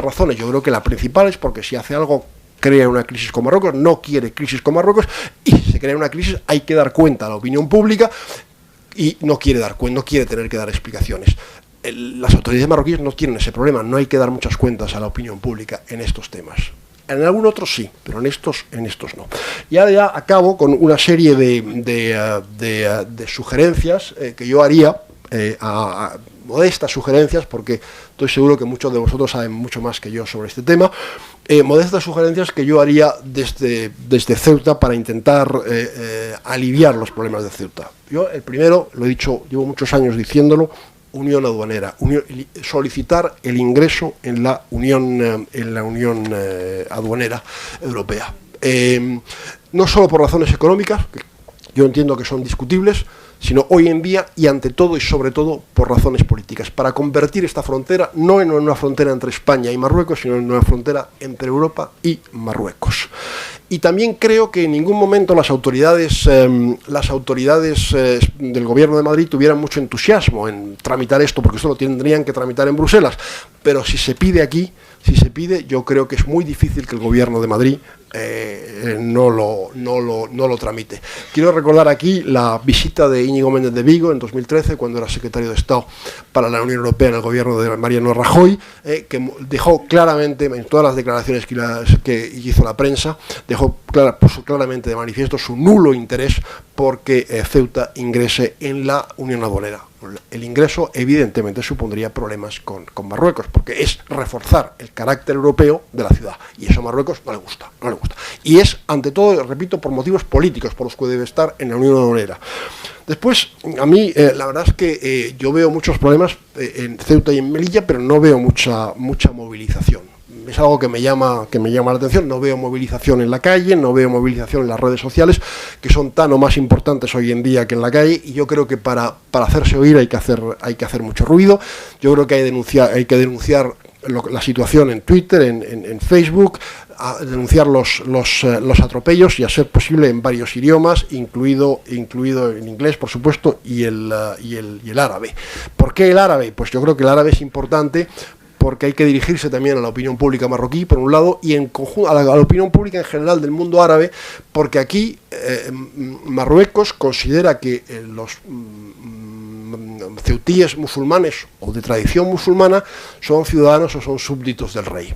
razones. Yo creo que la principal es porque si hace algo crea una crisis con Marruecos, no quiere crisis con Marruecos, y si se crea una crisis hay que dar cuenta a la opinión pública y no quiere tener que dar explicaciones. Las autoridades marroquíes no tienen ese problema, no hay que dar muchas cuentas a la opinión pública en estos temas. En algún otro sí, pero en estos no. Y ahora ya acabo con una serie de sugerencias que yo haría, modestas sugerencias, porque estoy seguro que muchos de vosotros saben mucho más que yo sobre este tema, modestas sugerencias que yo haría desde Ceuta para intentar aliviar los problemas de Ceuta. Yo, el primero, lo he dicho, llevo muchos años diciéndolo, unión aduanera, solicitar el ingreso en la unión aduanera europea. No solo por razones económicas, que yo entiendo que son discutibles, sino hoy en día y ante todo y sobre todo por razones políticas, para convertir esta frontera no en una frontera entre España y Marruecos, sino en una frontera entre Europa y Marruecos. Y también creo que en ningún momento las autoridades del Gobierno de Madrid tuvieran mucho entusiasmo en tramitar esto, porque esto lo tendrían que tramitar en Bruselas, pero si se pide, yo creo que es muy difícil que el Gobierno de Madrid no lo tramite. Quiero recordar aquí la visita de Íñigo Méndez de Vigo en 2013, cuando era secretario de Estado para la Unión Europea en el gobierno de Mariano Rajoy, que dejó claramente, en todas las declaraciones que hizo la prensa, puso claramente de manifiesto su nulo interés porque Ceuta ingrese en la Unión Aduanera. El ingreso evidentemente supondría problemas con Marruecos, porque es reforzar el carácter europeo de la ciudad, y eso a Marruecos no le gusta. Y es, ante todo, repito, por motivos políticos por los que debe estar en la Unión Aduanera. Después, a mí, la verdad es que yo veo muchos problemas en Ceuta y en Melilla, pero no veo mucha movilización. Es algo que me llama la atención. No veo movilización en la calle, no veo movilización en las redes sociales, que son tan o más importantes hoy en día que en la calle, y yo creo que para hacerse oír hay que hacer mucho ruido. Yo creo que hay que denunciar la situación en Twitter, en Facebook, a denunciar los atropellos, y a ser posible en varios idiomas, incluido en inglés, por supuesto, y el árabe. ¿Por qué el árabe? Pues yo creo que el árabe es importante porque hay que dirigirse también a la opinión pública marroquí, por un lado, y en conjunto a la opinión pública en general del mundo árabe, porque aquí Marruecos considera que los ceutíes musulmanes o de tradición musulmana son ciudadanos o son súbditos del rey.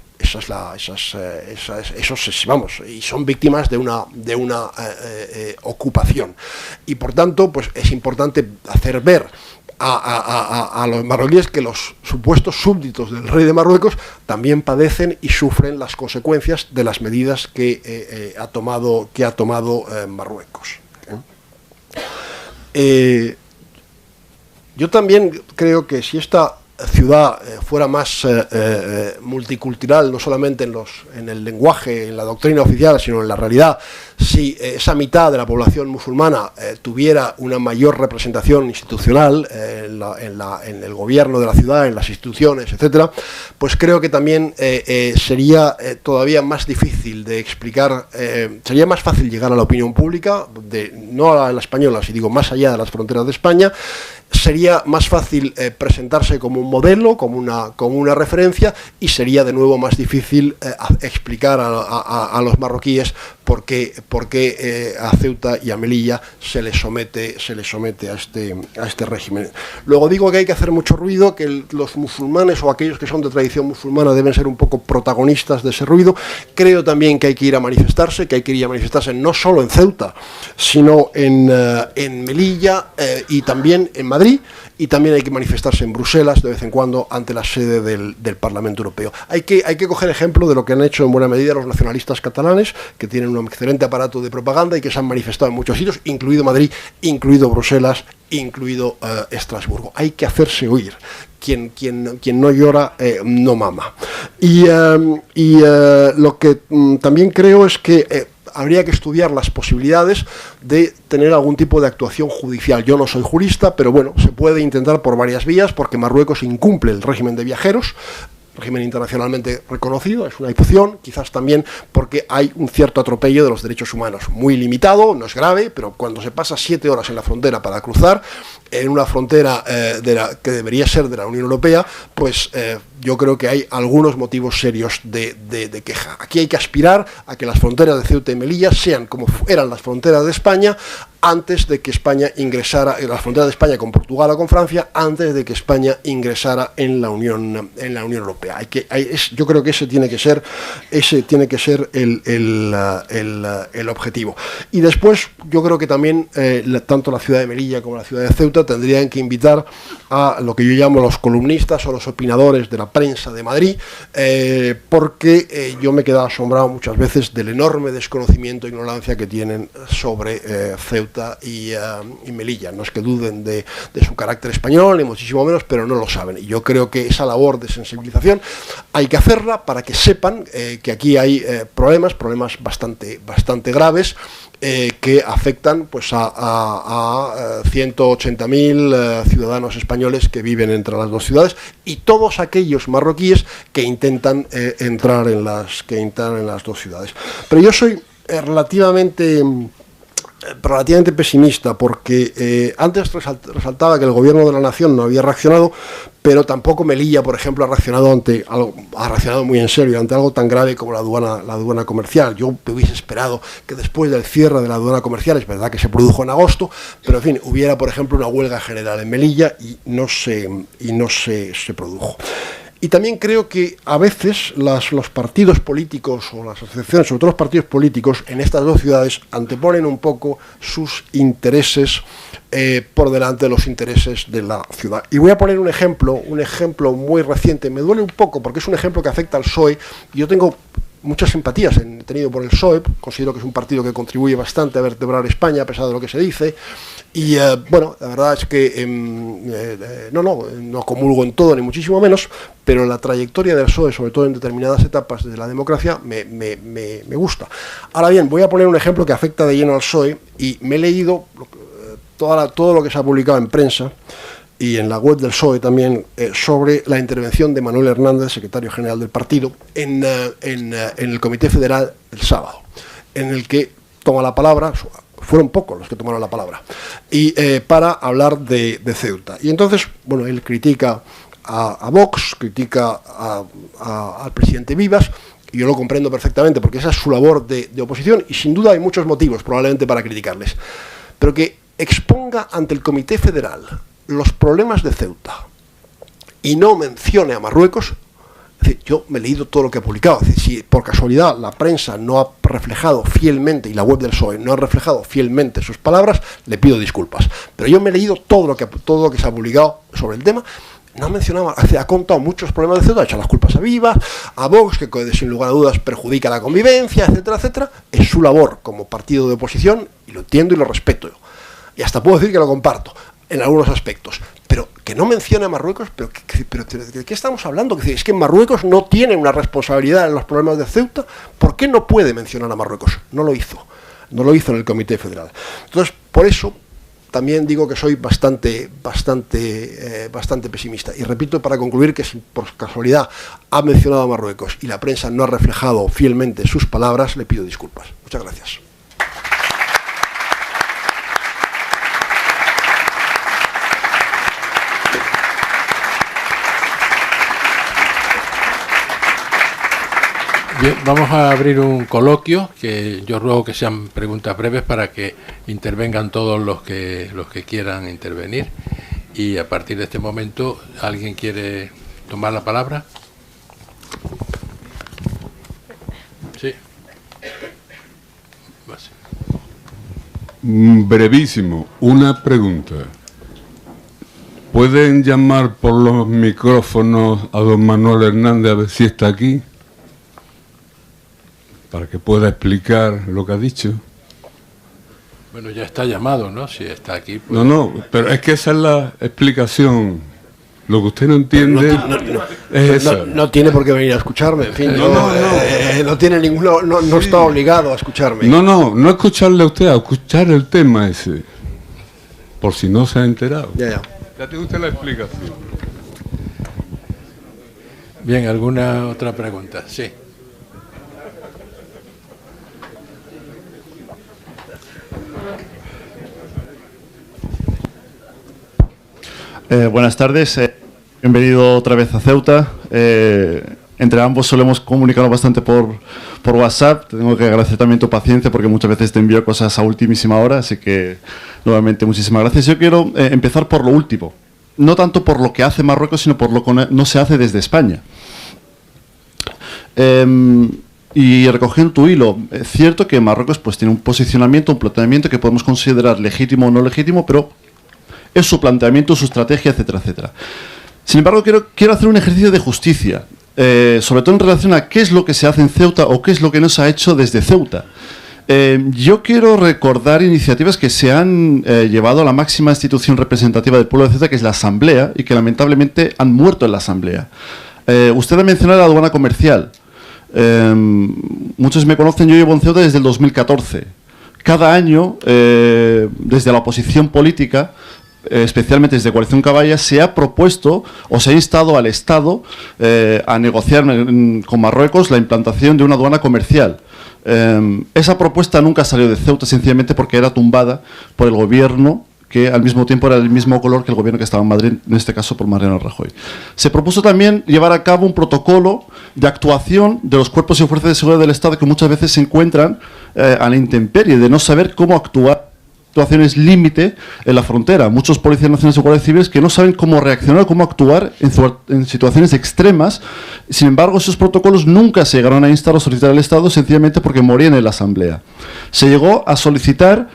Vamos, y son víctimas de una ocupación. Y por tanto, pues es importante hacer ver a los marroquíes que los supuestos súbditos del rey de Marruecos también padecen y sufren las consecuencias de las medidas que ha tomado Marruecos. Yo también creo que si esta ciudad fuera más multicultural, no solamente en el lenguaje, en la doctrina oficial, sino en la realidad, si esa mitad de la población musulmana tuviera una mayor representación institucional en el gobierno de la ciudad, en las instituciones, etcétera, pues creo que también sería todavía más difícil de explicar, sería más fácil llegar a la opinión pública, no a la española, si digo más allá de las fronteras de España. Sería más fácil presentarse como un modelo, como una referencia, y sería de nuevo más difícil explicar a los marroquíes por qué a Ceuta y a Melilla se les somete a este régimen. Luego digo que hay que hacer mucho ruido, que los musulmanes o aquellos que son de tradición musulmana deben ser un poco protagonistas de ese ruido. Creo también que hay que ir a manifestarse, no solo en Ceuta, sino en Melilla y también en Madrid, y también hay que manifestarse en Bruselas de vez en cuando ante la sede del Parlamento Europeo. Hay que coger ejemplo de lo que han hecho en buena medida los nacionalistas catalanes, que tienen un excelente aparato de propaganda y que se han manifestado en muchos sitios, incluido Madrid, incluido Bruselas, incluido Estrasburgo. Hay que hacerse oír. Quien no llora no mama. Y lo que también creo es que habría que estudiar las posibilidades de tener algún tipo de actuación judicial. Yo no soy jurista, pero bueno, se puede intentar por varias vías, porque Marruecos incumple el régimen de viajeros, régimen internacionalmente reconocido, es una opción, quizás también porque hay un cierto atropello de los derechos humanos, muy limitado, no es grave, pero cuando se pasa 7 horas en la frontera para cruzar, en una frontera que debería ser de la Unión Europea, pues yo creo que hay algunos motivos serios de queja. Aquí hay que aspirar a que las fronteras de Ceuta y Melilla sean como eran las fronteras de España antes de que España ingresara, las fronteras de España con Portugal o con Francia, antes de que España ingresara en la Unión Europea. Yo creo que ese tiene que ser el objetivo. Y después yo creo que también tanto la ciudad de Melilla como la ciudad de Ceuta tendrían que invitar a lo que yo llamo los columnistas o los opinadores de la prensa de Madrid, porque yo me he quedado asombrado muchas veces del enorme desconocimiento e ignorancia que tienen sobre Ceuta y Melilla. No es que duden de su carácter español, ni muchísimo menos, pero no lo saben. Y yo creo que esa labor de sensibilización hay que hacerla para que sepan que aquí hay problemas bastante graves, que afectan pues a 180.000 ciudadanos españoles que viven entre las dos ciudades, y todos aquellos marroquíes que intentan entrar en las dos ciudades. Pero yo soy relativamente pesimista, porque antes resaltaba que el gobierno de la nación no había reaccionado, pero tampoco Melilla, por ejemplo, ha reaccionado muy en serio ante algo tan grave como la aduana comercial. Yo hubiese esperado que después del cierre de la aduana comercial, es verdad que se produjo en agosto, pero en fin, hubiera, por ejemplo, una huelga general en Melilla, y no se produjo. Y también creo que a veces los partidos políticos o las asociaciones, sobre todo los partidos políticos, en estas dos ciudades anteponen un poco sus intereses por delante de los intereses de la ciudad. Y voy a poner un ejemplo muy reciente. Me duele un poco porque es un ejemplo que afecta al PSOE. Yo tengo muchas simpatías he tenido por el PSOE, considero que es un partido que contribuye bastante a vertebrar España, a pesar de lo que se dice, y bueno, la verdad es que no comulgo en todo, ni muchísimo menos, pero la trayectoria del PSOE, sobre todo en determinadas etapas de la democracia, me gusta. Ahora bien, voy a poner un ejemplo que afecta de lleno al PSOE, y me he leído todo lo que se ha publicado en prensa, y en la web del PSOE también, sobre la intervención de Manuel Hernández, secretario general del partido, en el Comité Federal el sábado, en el que toma la palabra, fueron pocos los que tomaron la palabra, y para hablar de Ceuta. Y entonces, bueno, él critica a Vox, critica al presidente Vivas, y yo lo comprendo perfectamente, porque esa es su labor de oposición, y sin duda hay muchos motivos probablemente para criticarles, pero que exponga ante el Comité Federal los problemas de Ceuta y no mencione a Marruecos. Es decir, yo me he leído todo lo que ha publicado. Es decir, si por casualidad la prensa no ha reflejado fielmente, y la web del PSOE no ha reflejado fielmente sus palabras, le pido disculpas. Pero yo me he leído todo lo que se ha publicado sobre el tema. No ha mencionado, ha contado muchos problemas de Ceuta, ha hecho las culpas a Vivas, a Vox, que sin lugar a dudas perjudica la convivencia, etcétera, etcétera. Es su labor como partido de oposición, y lo entiendo y lo respeto. Y hasta puedo decir que lo comparto en algunos aspectos, pero que no mencione a Marruecos, pero ¿de qué estamos hablando? Es que Marruecos no tiene una responsabilidad en los problemas de Ceuta. ¿Por qué no puede mencionar a Marruecos? No lo hizo en el Comité Federal. Entonces, por eso también digo que soy bastante pesimista. Y repito, para concluir, que si por casualidad ha mencionado a Marruecos y la prensa no ha reflejado fielmente sus palabras, le pido disculpas. Muchas gracias. Bien, vamos a abrir un coloquio, que yo ruego que sean preguntas breves para que intervengan todos los que quieran intervenir. Y a partir de este momento, ¿alguien quiere tomar la palabra? Sí. Brevísimo, una pregunta. ¿Pueden llamar por los micrófonos a don Manuel Hernández a ver si está aquí? Para que pueda explicar lo que ha dicho. Bueno, ya está llamado, ¿no? Si está aquí. Pues... No, pero es que esa es la explicación. Lo que usted no entiende es esa. No tiene por qué venir a escucharme, en fin. No tiene ninguno, no está obligado a escucharme. No escucharle a usted, a escuchar el tema ese. Por si no se ha enterado. Ya. Ya tiene usted la explicación. Bien, ¿alguna otra pregunta? Sí. Buenas tardes, bienvenido otra vez a Ceuta. Entre ambos solemos comunicarnos bastante por WhatsApp. Tengo que agradecer también tu paciencia, porque muchas veces te envío cosas a ultimísima hora, así que nuevamente muchísimas gracias. Yo quiero empezar por lo último, no tanto por lo que hace Marruecos, sino por lo que no se hace desde España. Y recogiendo tu hilo, es cierto que Marruecos pues tiene un posicionamiento, un planteamiento que podemos considerar legítimo o no legítimo, pero es su planteamiento, su estrategia, etcétera, etcétera. Sin embargo, quiero hacer un ejercicio de justicia, sobre todo en relación a qué es lo que se hace en Ceuta o qué es lo que no se ha hecho desde Ceuta. Yo quiero recordar iniciativas que se han llevado a la máxima institución representativa del pueblo de Ceuta, que es la Asamblea, y que lamentablemente han muerto en la Asamblea. Usted ha mencionado la aduana comercial. Muchos me conocen, yo llevo en Ceuta desde el 2014. Cada año, desde la oposición política, especialmente desde Coalición Caballa, se ha propuesto o se ha instado al Estado a negociar con Marruecos la implantación de una aduana comercial. Esa propuesta nunca salió de Ceuta, sencillamente porque era tumbada por el gobierno, que al mismo tiempo era del mismo color que el gobierno que estaba en Madrid, en este caso por Mariano Rajoy. Se propuso también llevar a cabo un protocolo de actuación de los cuerpos y fuerzas de seguridad del Estado, que muchas veces se encuentran a la intemperie, de no saber cómo actuar situaciones límite en la frontera. Muchos policías nacionales y guardias civiles que no saben cómo reaccionar, cómo actuar en situaciones extremas. Sin embargo, esos protocolos nunca se llegaron a instar o solicitar al Estado, sencillamente porque morían en la Asamblea. Se llegó a solicitar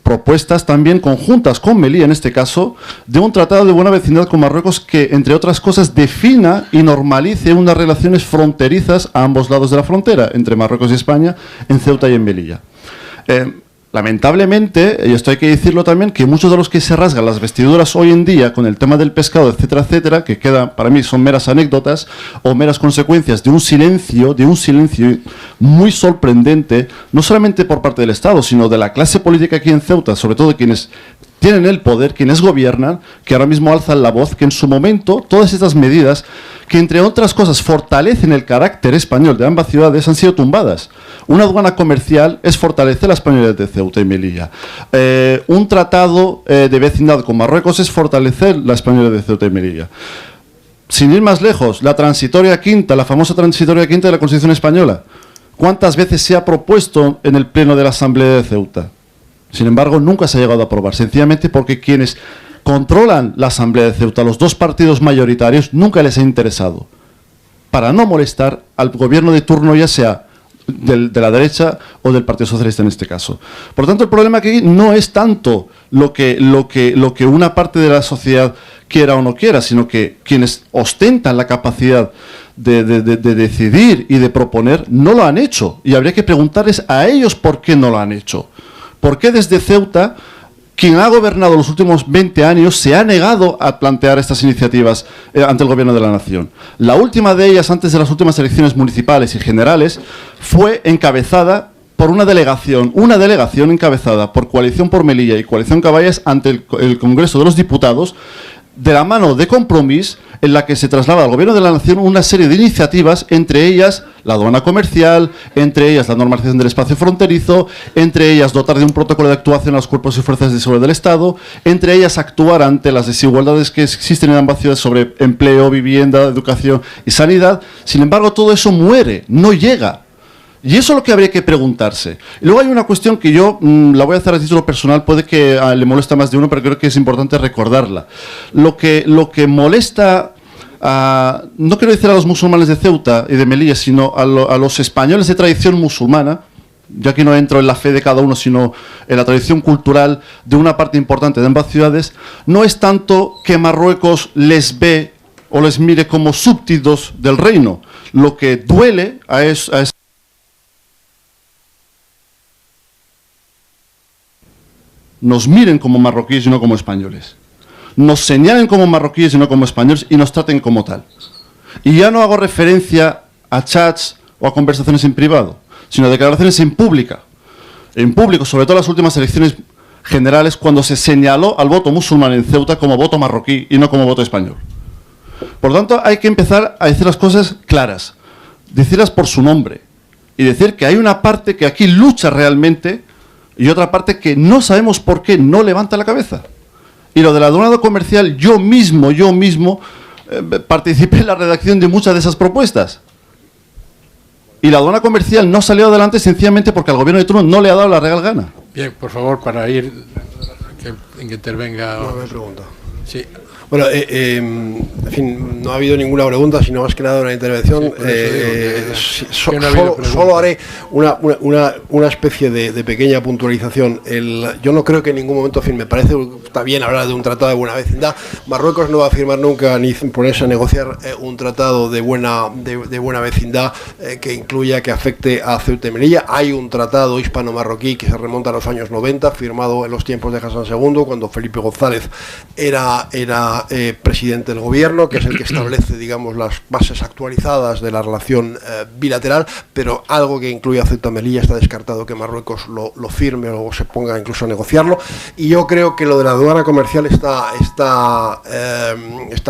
propuestas también conjuntas con Melilla, en este caso, de un tratado de buena vecindad con Marruecos que, entre otras cosas, defina y normalice unas relaciones fronterizas a ambos lados de la frontera, entre Marruecos y España, en Ceuta y en Melilla. Lamentablemente, y esto hay que decirlo también, que muchos de los que se rasgan las vestiduras hoy en día con el tema del pescado, etcétera, etcétera, que queda, para mí son meras anécdotas o meras consecuencias de un silencio muy sorprendente, no solamente por parte del Estado, sino de la clase política aquí en Ceuta, sobre todo de quienes tienen el poder, quienes gobiernan, que ahora mismo alzan la voz, que en su momento todas estas medidas, que entre otras cosas fortalecen el carácter español de ambas ciudades, han sido tumbadas. Una aduana comercial es fortalecer la españolidad de Ceuta y Melilla. Un tratado de vecindad con Marruecos es fortalecer la españolidad de Ceuta y Melilla. Sin ir más lejos, la transitoria quinta, la famosa transitoria quinta de la Constitución española. ¿Cuántas veces se ha propuesto en el Pleno de la Asamblea de Ceuta? Sin embargo, nunca se ha llegado a aprobar, sencillamente porque quienes controlan la Asamblea de Ceuta, los dos partidos mayoritarios, nunca les ha interesado, para no molestar al gobierno de turno, ya sea de la derecha o del Partido Socialista en este caso. Por lo tanto, el problema aquí no es tanto lo que una parte de la sociedad quiera o no quiera, sino que quienes ostentan la capacidad de decidir y de proponer no lo han hecho. Y habría que preguntarles a ellos por qué no lo han hecho. ¿Por qué desde Ceuta, quien ha gobernado los últimos 20 años, se ha negado a plantear estas iniciativas ante el Gobierno de la Nación? La última de ellas, antes de las últimas elecciones municipales y generales, fue encabezada por una delegación encabezada por Coalición por Melilla y Coalición Caballas ante el Congreso de los Diputados, de la mano de Compromís, en la que se traslada al Gobierno de la Nación una serie de iniciativas, entre ellas la aduana comercial, entre ellas la normalización del espacio fronterizo, entre ellas dotar de un protocolo de actuación a los cuerpos y fuerzas de seguridad del Estado, entre ellas actuar ante las desigualdades que existen en ambas ciudades sobre empleo, vivienda, educación y sanidad. Sin embargo, todo eso muere, no llega. Y eso es lo que habría que preguntarse. Y luego hay una cuestión que yo la voy a hacer a título personal, puede que le moleste a más de uno, pero creo que es importante recordarla. Lo que molesta, no quiero decir a los musulmanes de Ceuta y de Melilla, sino a los españoles de tradición musulmana, yo aquí no entro en la fe de cada uno, sino en la tradición cultural de una parte importante de ambas ciudades, no es tanto que Marruecos les ve o les mire como súbditos del reino. Lo que duele a esa nos miren como marroquíes y no como españoles. Nos señalen como marroquíes y no como españoles y nos traten como tal. Y ya no hago referencia a chats o a conversaciones en privado, sino a declaraciones en público, sobre todo en las últimas elecciones generales, cuando se señaló al voto musulmán en Ceuta como voto marroquí y no como voto español. Por lo tanto, hay que empezar a decir las cosas claras, decirlas por su nombre y decir que hay una parte que aquí lucha realmente y otra parte que no sabemos por qué no levanta la cabeza. Y lo de la aduana comercial, yo mismo participé en la redacción de muchas de esas propuestas. Y la aduana comercial no salió adelante sencillamente porque al gobierno de turno no le ha dado la real gana. Bien, por favor, para ir, que intervenga. No me pregunta. Sí. Bueno, en fin, no ha habido ninguna pregunta, sino más que nada una intervención. Solo haré una especie de pequeña puntualización. Yo no creo que en ningún momento, en fin, me parece está bien hablar de un tratado de buena vecindad. Marruecos no va a firmar nunca ni ponerse a negociar un tratado de buena vecindad que incluya, que afecte a Ceuta y Melilla. Hay un tratado hispano-marroquí que se remonta a los años 90, firmado en los tiempos de Hassan II, cuando Felipe González era presidente del gobierno, que es el que establece, digamos, las bases actualizadas de la relación bilateral, pero algo que incluya a Ceuta y Melilla está descartado que Marruecos lo firme o se ponga incluso a negociarlo. Y yo creo que lo de la aduana comercial está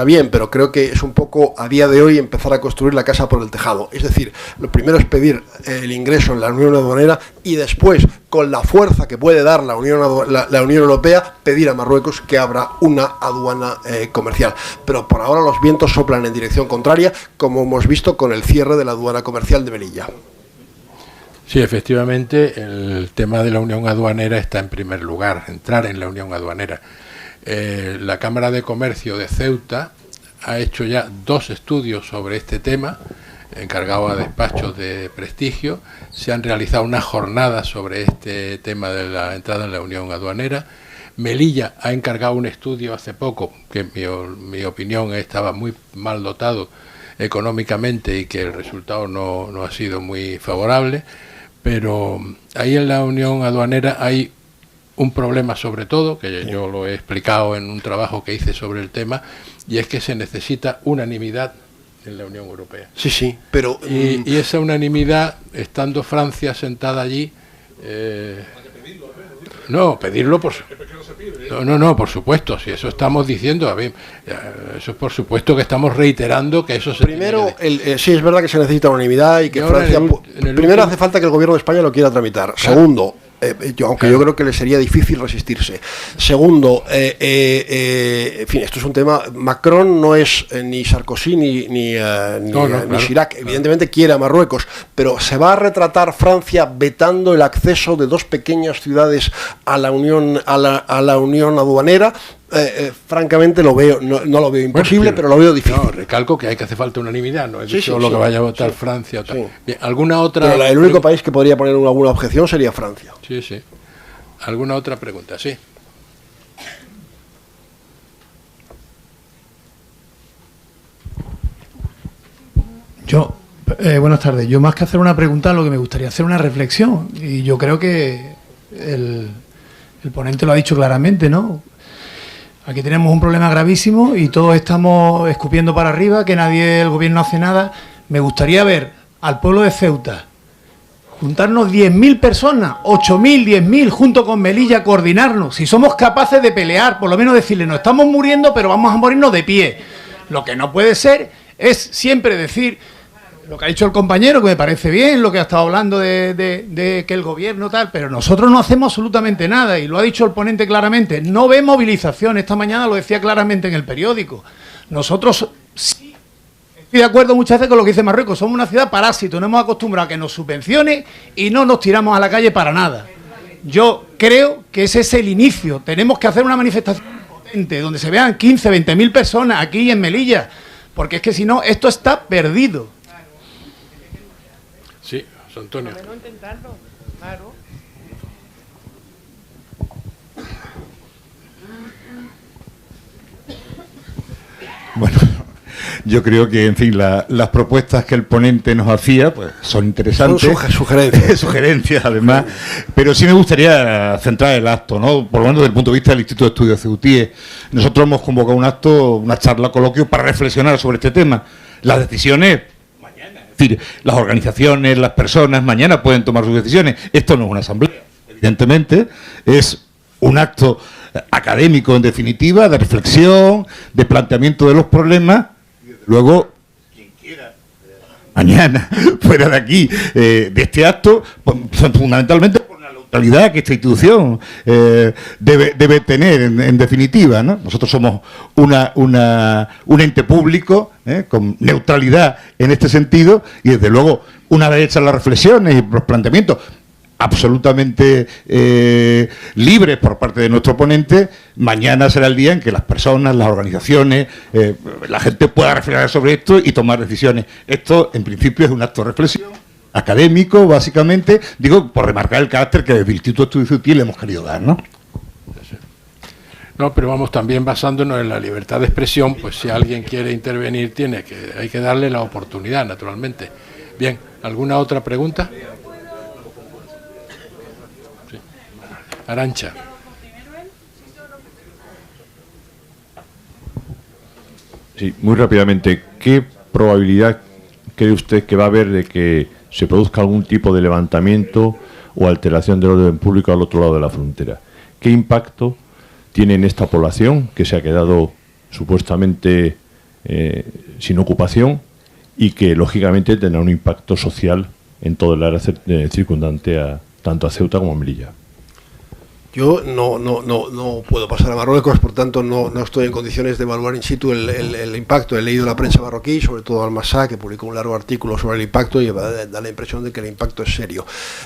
bien, pero creo que es un poco a día de hoy empezar a construir la casa por el tejado. Es decir, lo primero es pedir el ingreso en la Unión Aduanera y después, con la fuerza que puede dar la Unión Europea, pedir a Marruecos que abra una aduana comercial. Pero por ahora los vientos soplan en dirección contraria, como hemos visto con el cierre de la aduana comercial de Melilla. Sí, efectivamente, el tema de la unión aduanera está en primer lugar, entrar en la unión aduanera. La Cámara de Comercio de Ceuta ha hecho ya 2 estudios sobre este tema, encargado a despachos de prestigio. Se han realizado unas jornadas sobre este tema de la entrada en la unión aduanera. Melilla ha encargado un estudio hace poco, que en mi opinión estaba muy mal dotado económicamente y que el resultado no ha sido muy favorable, pero ahí en la unión aduanera hay un problema sobre todo, que yo lo he explicado en un trabajo que hice sobre el tema, y es que se necesita unanimidad en la Unión Europea. Sí, sí, pero... Y esa unanimidad, estando Francia sentada allí... no, pedirlo por... No, por supuesto, si eso estamos diciendo, a ver, eso es por supuesto que estamos reiterando que eso se... Primero, sí, es verdad que se necesita unanimidad y que Francia... Primero hace falta que el gobierno de España lo quiera tramitar. Claro. Segundo, yo creo que le sería difícil resistirse. Segundo, en fin, esto es un tema... Macron no es ni Sarkozy ni Chirac. Evidentemente quiere a Marruecos, pero ¿se va a retratar Francia vetando el acceso de 2 pequeñas ciudades a la unión aduanera? Francamente lo veo, no lo veo imposible, pero lo veo difícil. No, recalco que hace falta unanimidad, no es dicho lo que vaya a votar Francia o tal. Sí. Bien, ¿alguna otra? Pero el único país que podría poner alguna objeción sería Francia. Sí. ¿Alguna otra pregunta? Sí. Buenas tardes. Yo, más que hacer una pregunta, lo que me gustaría hacer una reflexión. Y yo creo que el ponente lo ha dicho claramente, ¿no? Aquí tenemos un problema gravísimo y todos estamos escupiendo para arriba, que el gobierno no hace nada. Me gustaría ver al pueblo de Ceuta juntarnos 10.000 personas, 8.000, 10.000, junto con Melilla, coordinarnos. Si somos capaces de pelear, por lo menos decirle, no estamos muriendo, pero vamos a morirnos de pie. Lo que no puede ser es siempre decir... Lo que ha dicho el compañero, que me parece bien, lo que ha estado hablando de que el gobierno tal, pero nosotros no hacemos absolutamente nada, y lo ha dicho el ponente claramente, no ve movilización, esta mañana lo decía claramente en el periódico. Nosotros sí, estoy de acuerdo muchas veces con lo que dice Marruecos, somos una ciudad parásito, nos hemos acostumbrado a que nos subvencione y no nos tiramos a la calle para nada. Yo creo que ese es el inicio, tenemos que hacer una manifestación potente, donde se vean 15, 20.000 personas aquí en Melilla, porque es que si no, esto está perdido. Sí, Antonio. No intentarlo, claro. Bueno, yo creo que, en fin, las propuestas que el ponente nos hacía pues son interesantes. Son sugerencias. Sugerencias, además. Pero sí me gustaría centrar el acto, ¿no? Por lo menos desde el punto de vista del Instituto de Estudios Ceutíes. Nosotros hemos convocado un acto, una charla, coloquio, para reflexionar sobre este tema. Las decisiones... Es decir, las organizaciones, las personas, mañana pueden tomar sus decisiones. Esto no es una asamblea, evidentemente, es un acto académico, en definitiva, de reflexión, de planteamiento de los problemas. Luego, quien quiera, mañana, fuera de aquí, de este acto, pues, fundamentalmente por la neutralidad que esta institución debe tener, en definitiva, ¿no? Nosotros somos un ente público, con neutralidad en este sentido, y desde luego, una vez hechas las reflexiones y los planteamientos absolutamente libres por parte de nuestro ponente, mañana será el día en que las personas, las organizaciones, la gente pueda reflexionar sobre esto y tomar decisiones. Esto, en principio, es un acto de reflexión académico, básicamente, digo, por remarcar el carácter que desde el Instituto de Estudios Ceutíes le hemos querido dar, ¿no? No, pero vamos, también basándonos en la libertad de expresión, pues si alguien quiere intervenir, hay que darle la oportunidad, naturalmente. Bien, ¿alguna otra pregunta? Sí. Arantxa. Sí, muy rápidamente, ¿qué probabilidad cree usted que va a haber de que se produzca algún tipo de levantamiento o alteración del orden público al otro lado de la frontera? ¿Qué impacto tiene en esta población que se ha quedado supuestamente sin ocupación y que lógicamente tendrá un impacto social en todo el área circundante tanto a Ceuta como a Melilla? Yo no puedo pasar a Marruecos, por tanto no estoy en condiciones de evaluar in situ el impacto. He leído la prensa marroquí, sobre todo Al-Masá, que publicó un largo artículo sobre el impacto y da la impresión de que el impacto es serio.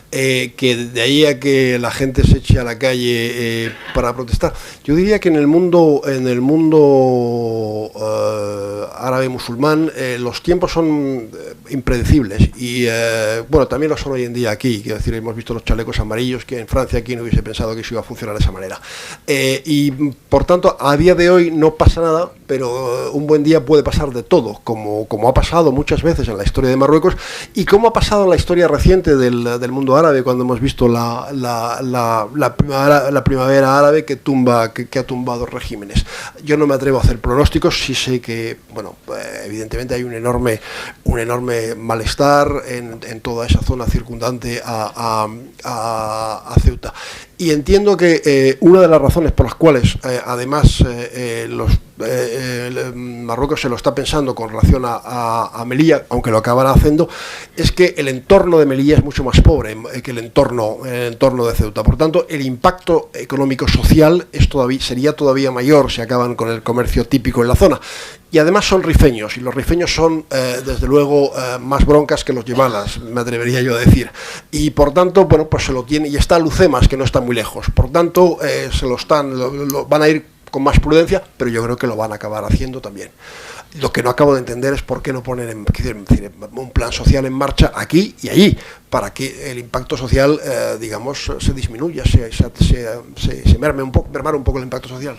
Que de ahí a que la gente se eche a la calle para protestar, yo diría que en el mundo árabe musulmán los tiempos son impredecibles y bueno, también lo son hoy en día aquí. Quiero decir, hemos visto los chalecos amarillos que en Francia aquí no hubiese pensado que eso iba a funcionar de esa manera. Y por tanto, a día de hoy no pasa nada, pero un buen día puede pasar de todo, como ha pasado muchas veces en la historia de Marruecos y como ha pasado en la historia reciente del mundo árabe, cuando hemos visto la primavera árabe que ha tumbado regímenes. Yo no me atrevo a hacer pronósticos, sí sé que, bueno, evidentemente hay un enorme malestar en toda esa zona circundante a Ceuta. Y entiendo que una de las razones por las cuales, además, Marruecos se lo está pensando con relación a Melilla, aunque lo acabará haciendo, es que el entorno de Melilla es mucho más pobre que el entorno de Ceuta. Por tanto, el impacto económico-social sería todavía mayor si acaban con el comercio típico en la zona. Y además son rifeños, y los rifeños son, desde luego, más broncas que los yebalas, me atrevería yo a decir. Y por tanto, bueno, pues se lo tiene, y está Lucemas, que no está muy lejos. Por tanto, van a ir con más prudencia, pero yo creo que lo van a acabar haciendo también. Lo que no acabo de entender es por qué no ponen un plan social en marcha aquí y allí, para que el impacto social, digamos, se disminuya, se mermar un poco el impacto social.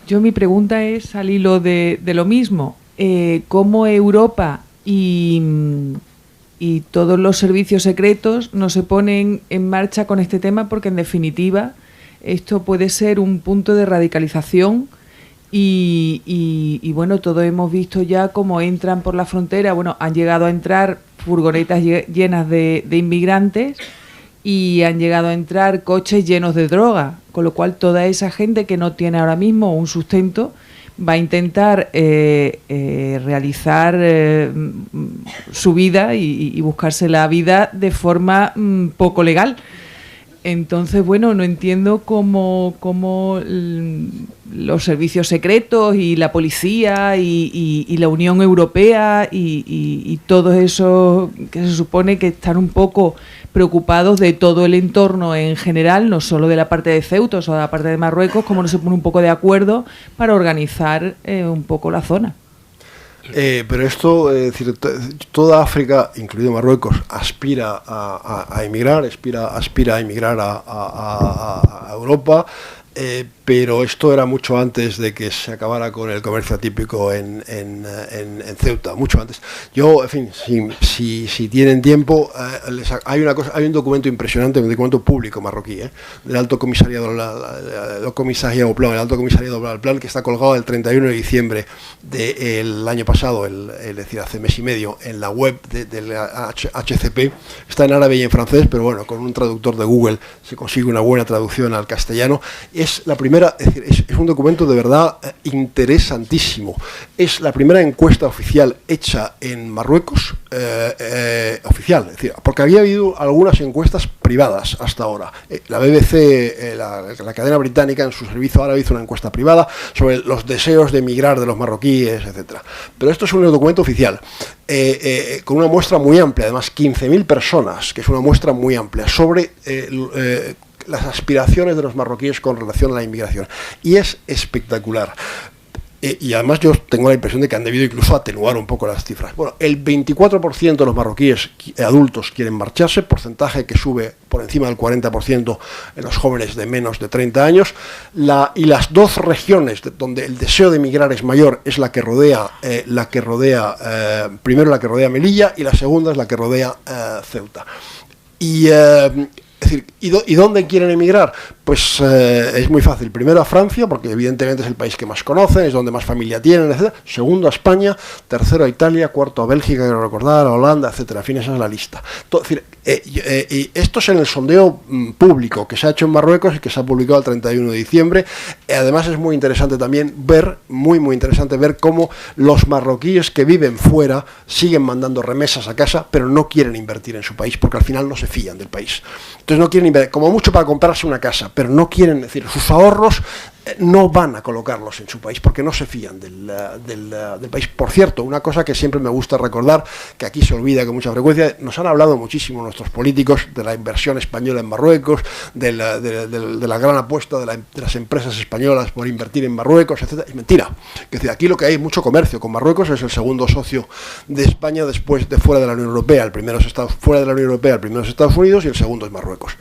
Yo mi pregunta es al hilo de lo mismo. ¿Cómo Europa y todos los servicios secretos no se ponen en marcha con este tema? Porque en definitiva esto puede ser un punto de radicalización y bueno, todos hemos visto ya cómo entran por la frontera. Bueno, han llegado a entrar furgonetas llenas de inmigrantes y han llegado a entrar coches llenos de droga, con lo cual toda esa gente que no tiene ahora mismo un sustento va a intentar realizar su vida y buscarse la vida de forma poco legal. Entonces, bueno, no entiendo cómo los servicios secretos y la policía y la Unión Europea y todos esos que se supone que están un poco preocupados de todo el entorno en general, no solo de la parte de Ceuta o de la parte de Marruecos, cómo no se pone un poco de acuerdo para organizar un poco la zona. Pero esto, es decir, toda África, incluido Marruecos, aspira a emigrar, aspira a emigrar a Europa, pero esto era mucho antes de que se acabara con el comercio típico en Ceuta, mucho antes. Yo, en fin, si tienen tiempo, hay un documento impresionante, un documento público marroquí, del Alto Comisariado el Alto Comisariado al Plan, que está colgado el 31 de diciembre del año pasado, es decir, hace mes y medio, en la web del HCP. Está en árabe y en francés, pero bueno, con un traductor de Google se consigue una buena traducción al castellano. Es la primera, es decir, es un documento de verdad interesantísimo. Es la primera encuesta oficial hecha en Marruecos, oficial, es decir, porque había habido algunas encuestas privadas hasta ahora. La BBC, la cadena británica, en su servicio árabe hizo una encuesta privada sobre los deseos de emigrar de los marroquíes, etcétera. Pero esto es un documento oficial, con una muestra muy amplia, además 15.000 personas, que es una muestra muy amplia, sobre las aspiraciones de los marroquíes con relación a la inmigración. Y es espectacular. Y además yo tengo la impresión de que han debido incluso atenuar un poco las cifras. Bueno, el 24% de los marroquíes adultos quieren marcharse, porcentaje que sube por encima del 40% en los jóvenes de menos de 30 años. Y las dos regiones donde el deseo de emigrar es mayor es la que rodea, primero la que rodea Melilla y la segunda es la que rodea Ceuta. Y es Es decir, ¿y dónde quieren emigrar? Pues es muy fácil. Primero a Francia, porque evidentemente es el país que más conocen, es donde más familia tienen, etc. Segundo a España, tercero a Italia, cuarto a Bélgica, quiero recordar, a Holanda, etcétera. En fin, esa es la lista. Es decir, y esto es en el sondeo público que se ha hecho en Marruecos y que se ha publicado el 31 de diciembre. Además es muy interesante también ver, muy interesante ver cómo los marroquíes que viven fuera siguen mandando remesas a casa, pero no quieren invertir en su país, porque al final no se fían del país. Entonces no quieren invertir, como mucho para comprarse una casa, pero no quieren, es decir, sus ahorros no van a colocarlos en su país porque no se fían del país. Por cierto, una cosa que siempre me gusta recordar, que aquí se olvida con mucha frecuencia, nos han hablado muchísimo nuestros políticos de la inversión española en Marruecos, de la gran apuesta de las empresas españolas por invertir en Marruecos, etcétera. Es mentira. Es decir, aquí lo que hay es mucho comercio con Marruecos, es el segundo socio de España después de fuera de la Unión Europea. El primero es fuera de la Unión Europea, el primero es Estados Unidos y el segundo es Marruecos.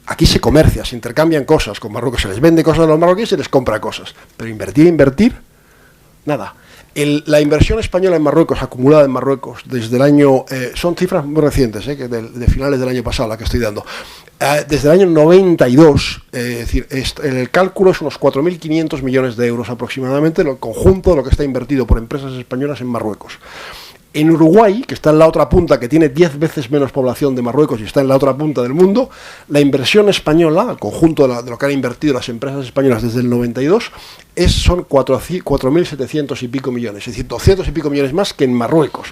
Aquí se comercia, se intercambian cosas con Marruecos, se les vende cosas a los marroquíes y se les compra cosas. Pero invertir, nada. La inversión española en Marruecos, acumulada en Marruecos, desde el año... son cifras muy recientes, que de finales del año pasado, la que estoy dando. Desde el año 92, es decir, el cálculo es unos 4.500 millones de euros aproximadamente, el conjunto de lo que está invertido por empresas españolas en Marruecos. En Uruguay, que está en la otra punta, que tiene 10 veces menos población de Marruecos y está en la otra punta del mundo, la inversión española, el conjunto de lo que han invertido las empresas españolas desde el 92, son 4.700 y pico millones, es decir, 200 y pico millones más que en Marruecos.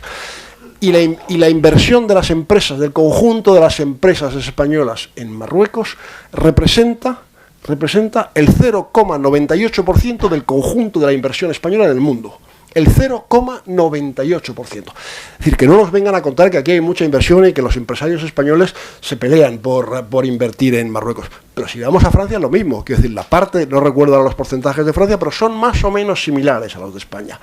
Y la inversión de las empresas, del conjunto de las empresas españolas en Marruecos, representa el 0,98% del conjunto de la inversión española en el mundo. El 0,98%. Es decir, que no nos vengan a contar que aquí hay mucha inversión y que los empresarios españoles se pelean por invertir en Marruecos. Pero si vamos a Francia es lo mismo. Quiero decir, la parte, no recuerdo ahora los porcentajes de Francia, pero son más o menos similares a los de España.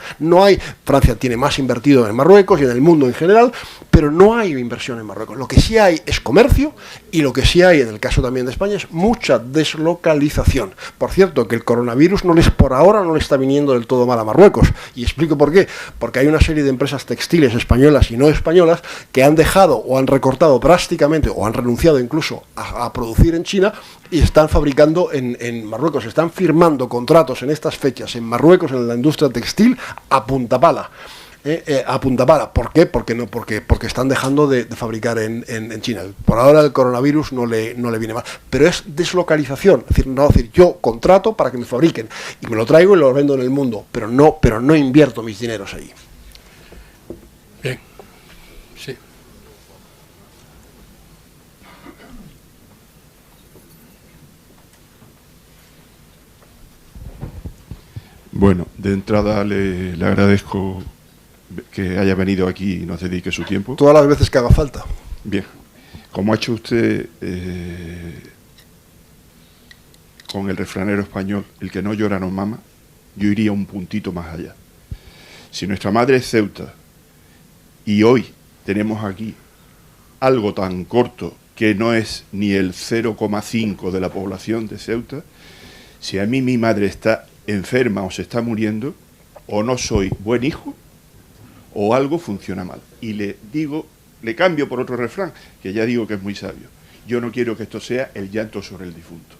Francia tiene más invertido en Marruecos y en el mundo en general, pero no hay inversión en Marruecos. Lo que sí hay es comercio y lo que sí hay, en el caso también de España, es mucha deslocalización. Por cierto, que el coronavirus por ahora no le está viniendo del todo mal a Marruecos. Y explico por qué. Porque hay una serie de empresas textiles españolas y no españolas que han dejado o han recortado drásticamente o han renunciado incluso a producir en China y están fabricando en Marruecos. Están firmando contratos en estas fechas en Marruecos, en la industria textil, a punta pala. A punta pala. ¿Por qué? Porque están dejando de fabricar en China. Por ahora el coronavirus no le viene mal. Pero es deslocalización. Es decir, yo contrato para que me fabriquen y me lo traigo y lo vendo en el mundo, pero no invierto mis dineros ahí. Bien. Sí. Bueno, de entrada le agradezco que haya venido aquí y nos dedique su tiempo. Todas las veces que haga falta. Bien, como ha hecho usted con el refranero español, el que no llora no mama, yo iría un puntito más allá. Si nuestra madre es Ceuta y hoy tenemos aquí algo tan corto que no es ni el 0,5 de la población de Ceuta, si a mí mi madre está enferma o se está muriendo, o no soy buen hijo o algo funciona mal. Y le cambio por otro refrán, que ya digo que es muy sabio. Yo no quiero que esto sea el llanto sobre el difunto.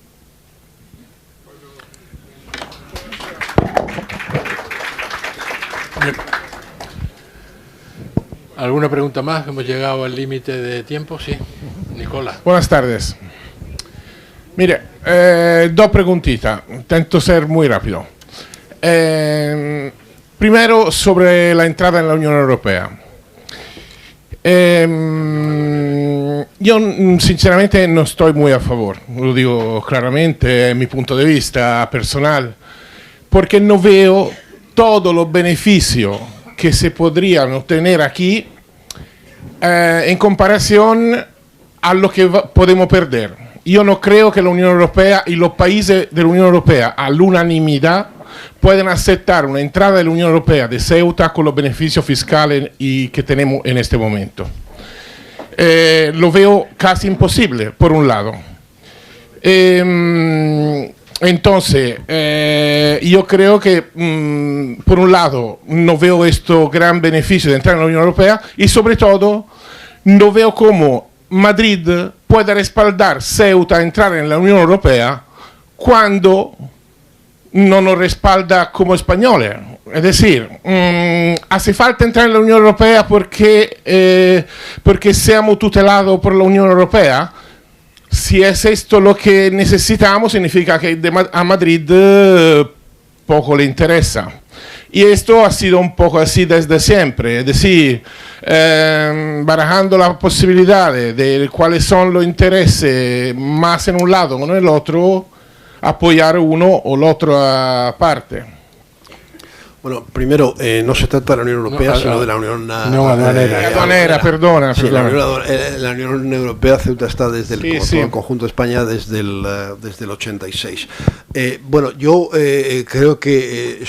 Bien. ¿Alguna pregunta más? Hemos llegado al límite de tiempo, sí. Nicola. Buenas tardes. Mire, dos preguntitas. Intento ser muy rápido. Primero, sobre la entrada en la Unión Europea. Yo sinceramente no estoy muy a favor, lo digo claramente, es mi punto de vista personal, porque no veo todos los beneficios que se podrían obtener aquí en comparación a lo que podemos perder. Yo no creo que la Unión Europea y los países de la Unión Europea, a la unanimidad, pueden aceptar una entrada de la Unión Europea de Ceuta con los beneficios fiscales que tenemos en este momento. Lo veo casi imposible, por un lado. Entonces, yo creo que, por un lado, no veo este gran beneficio de entrar en la Unión Europea y, sobre todo, no veo cómo Madrid pueda respaldar Ceuta a entrar en la Unión Europea cuando no nos respalda como españoles. Es decir, hace falta entrar en la Unión Europea porque seamos tutelados por la Unión Europea. Si es esto lo que necesitamos, significa que a Madrid poco le interesa. Y esto ha sido un poco así desde siempre, es decir, barajando las posibilidades de cuáles son los intereses más en un lado o en el otro, apoyar uno o la otra parte. Bueno, primero, no se trata de la Unión Europea, sino de la Unión Aduanera, perdona. Sí, la Unión Europea, Ceuta está desde todo el conjunto de España desde el 86. Bueno, yo creo que